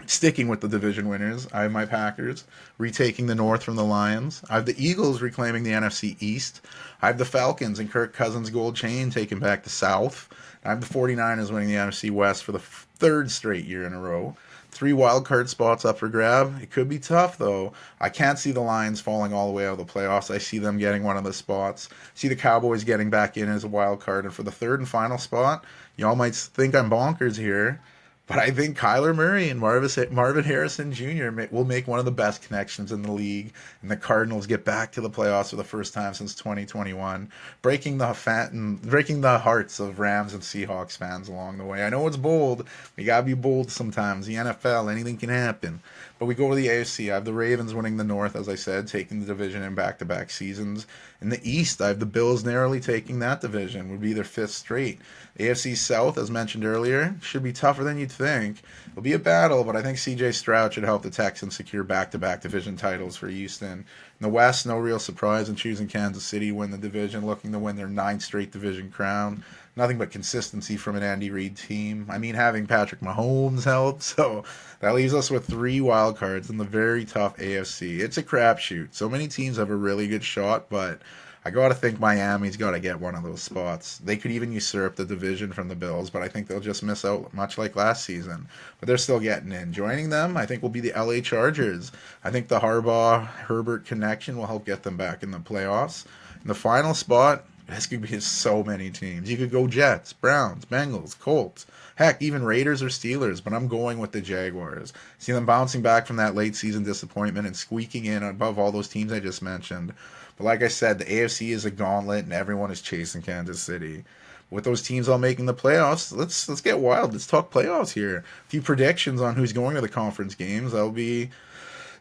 Sticking with the division winners, I have my Packers retaking the North from the Lions. I have the Eagles reclaiming the NFC East. I have the Falcons and Kirk Cousins' gold chain taking back the South. I have the 49ers winning the NFC West for the 3rd straight year in a row. 3 wild card spots up for grab. It could be tough, though. I can't see the Lions falling all the way out of the playoffs. I see them getting one of the spots. See the Cowboys getting back in as a wild card. And for the 3rd and final spot, y'all might think I'm bonkers here, But I think Kyler Murray and Marvin Harrison Jr. Will make one of the best connections in the league, and the Cardinals get back to the playoffs for the first time since 2021, breaking the hearts of Rams and Seahawks fans along the way. I know it's bold. We gotta be bold sometimes. The NFL, anything can happen. But we go to the AFC. I have the Ravens winning the North, as I said, taking the division in back-to-back seasons. In the East, I have the Bills narrowly taking that division. Would be their fifth straight. AFC South, as mentioned earlier, should be tougher than you'd think. It'll be a battle, but I think CJ Stroud should help the Texans secure back-to-back division titles for Houston. In the West, no real surprise in choosing Kansas City to win the division, looking to win their ninth straight division crown. Nothing but consistency from an Andy Reid team. I mean, having Patrick Mahomes helped, so that leaves us with 3 wild cards in the very tough AFC. It's a crapshoot. So many teams have a really good shot, but I got to think Miami's got to get one of those spots. They could even usurp the division from the Bills, but I think they'll just miss out much like last season. But they're still getting in. Joining them, I think, will be the LA Chargers. I think the Harbaugh-Herbert connection will help get them back in the playoffs. In the final spot, this could be so many teams. You could go Jets, Browns, Bengals, Colts, heck, even Raiders or Steelers, but I'm going with the Jaguars. See them bouncing back from that late season disappointment and squeaking in above all those teams I just mentioned. But like I said, the AFC is a gauntlet and everyone is chasing Kansas City. With those teams all making the playoffs, let's get wild. Let's talk playoffs here. A few predictions on who's going to the conference games. I'll be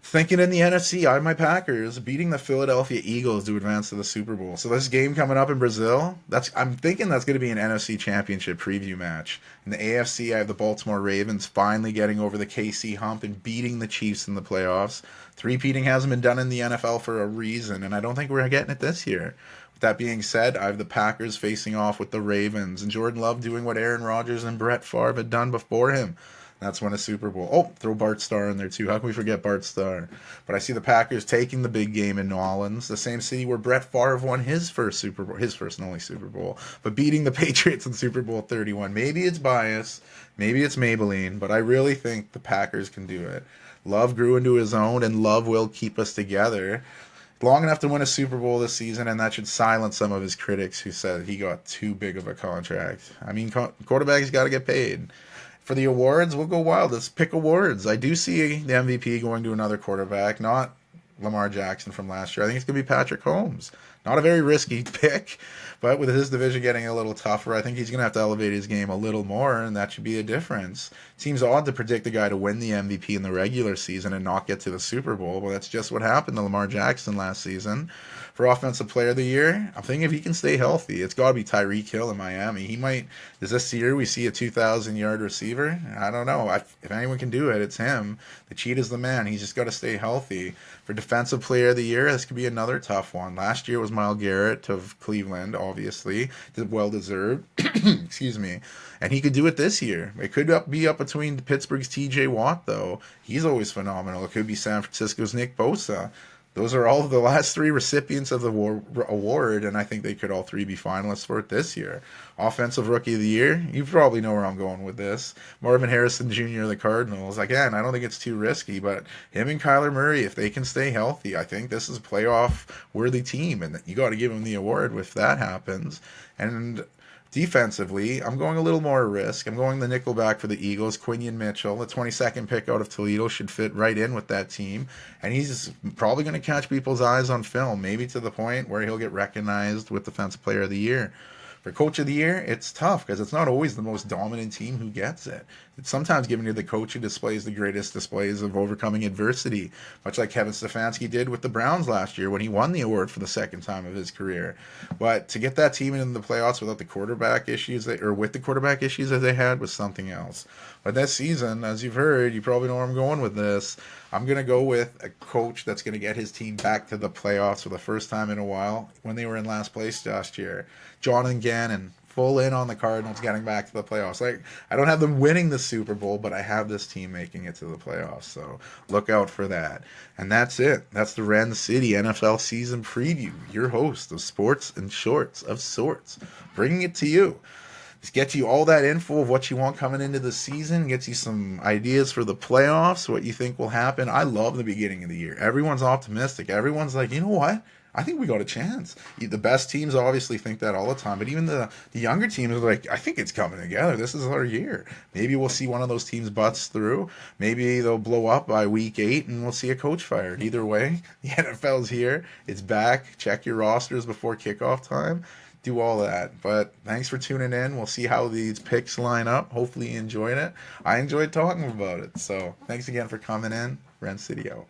thinking in the NFC, I have my Packers beating the Philadelphia Eagles to advance to the Super Bowl. So this game coming up in Brazil, I'm thinking that's going to be an NFC Championship preview match. In the AFC, I have the Baltimore Ravens finally getting over the KC hump and beating the Chiefs in the playoffs. Three-peating hasn't been done in the NFL for a reason, and I don't think we're getting it this year. With that being said, I have the Packers facing off with the Ravens, and Jordan Love doing what Aaron Rodgers and Brett Favre had done before him. That's win a Super Bowl. Oh, throw Bart Starr in there too. How can we forget Bart Starr? But I see the Packers taking the big game in New Orleans, the same city where Brett Favre won his first Super Bowl, his first and only Super Bowl, but beating the Patriots in Super Bowl 31. Maybe it's bias, maybe it's Maybelline, but I really think the Packers can do it. Love grew into his own, and Love will keep us together long enough to win a Super Bowl this season, and that should silence some of his critics who said he got too big of a contract. I mean, quarterbacks got to get paid. For the awards, we'll go wild. Let's pick awards. I do see the MVP going to another quarterback, not Lamar Jackson from last year. I think it's going to be Patrick Mahomes. Not a very risky pick, but with his division getting a little tougher, I think he's going to have to elevate his game a little more, and that should be a difference. It seems odd to predict a guy to win the MVP in the regular season and not get to the Super Bowl. Well, that's just what happened to Lamar Jackson last season. For Offensive Player of the Year, I'm thinking if he can stay healthy, it's got to be Tyreek Hill in Miami. He might, is this year we see a 2,000-yard receiver? I don't know. If anyone can do it, it's him. The cheat is the man. He's just got to stay healthy. For Defensive Player of the Year, this could be another tough one. Last year was Myles Garrett of Cleveland, obviously. Well-deserved. Excuse me. And he could do it this year. It could be up between Pittsburgh's TJ Watt, though. He's always phenomenal. It could be San Francisco's Nick Bosa. Those are all the last 3 recipients of the award, and I think they could all 3 be finalists for it this year. Offensive Rookie of the Year, you probably know where I'm going with this. Marvin Harrison Jr. of the Cardinals. Again, I don't think it's too risky, but him and Kyler Murray, if they can stay healthy, I think this is a playoff-worthy team, and you got to give him the award if that happens. And defensively, I'm going a little more risk. I'm going the nickelback for the Eagles, Quinion Mitchell. The 22nd pick out of Toledo should fit right in with that team. And he's probably going to catch people's eyes on film, maybe to the point where he'll get recognized with Defensive Player of the Year. For Coach of the Year, it's tough because it's not always the most dominant team who gets it. It's sometimes given to the coach who displays the greatest displays of overcoming adversity, much like Kevin Stefanski did with the Browns last year when he won the award for the second time of his career. But to get that team into the playoffs without the quarterback issues, with the quarterback issues that they had, was something else. But this season, as you've heard, you probably know where I'm going with this. I'm going to go with a coach that's going to get his team back to the playoffs for the first time in a while when they were in last place last year. Jonathan Gannon, full in on the Cardinals getting back to the playoffs. I don't have them winning the Super Bowl, but I have this team making it to the playoffs. So look out for that. And that's it. That's the Rencity NFL season preview. Your host of Sports and Shorts of Sorts, bringing it to you. Just gets you all that info of what you want coming into the season, gets you some ideas for the playoffs, what you think will happen. I love the beginning of the year. Everyone's optimistic. Everyone's like, you know what? I think we got a chance. The best teams obviously think that all the time, but even the younger teams are like, I think it's coming together. This is our year. Maybe we'll see one of those teams butts through. Maybe they'll blow up by week 8 and we'll see a coach fired. Either way, the NFL's here. It's back. Check your rosters before kickoff time. Do all that. But thanks for tuning in. We'll see how these picks line up. Hopefully you enjoyed it. I enjoyed talking about it. So thanks again for coming in. Rencity out.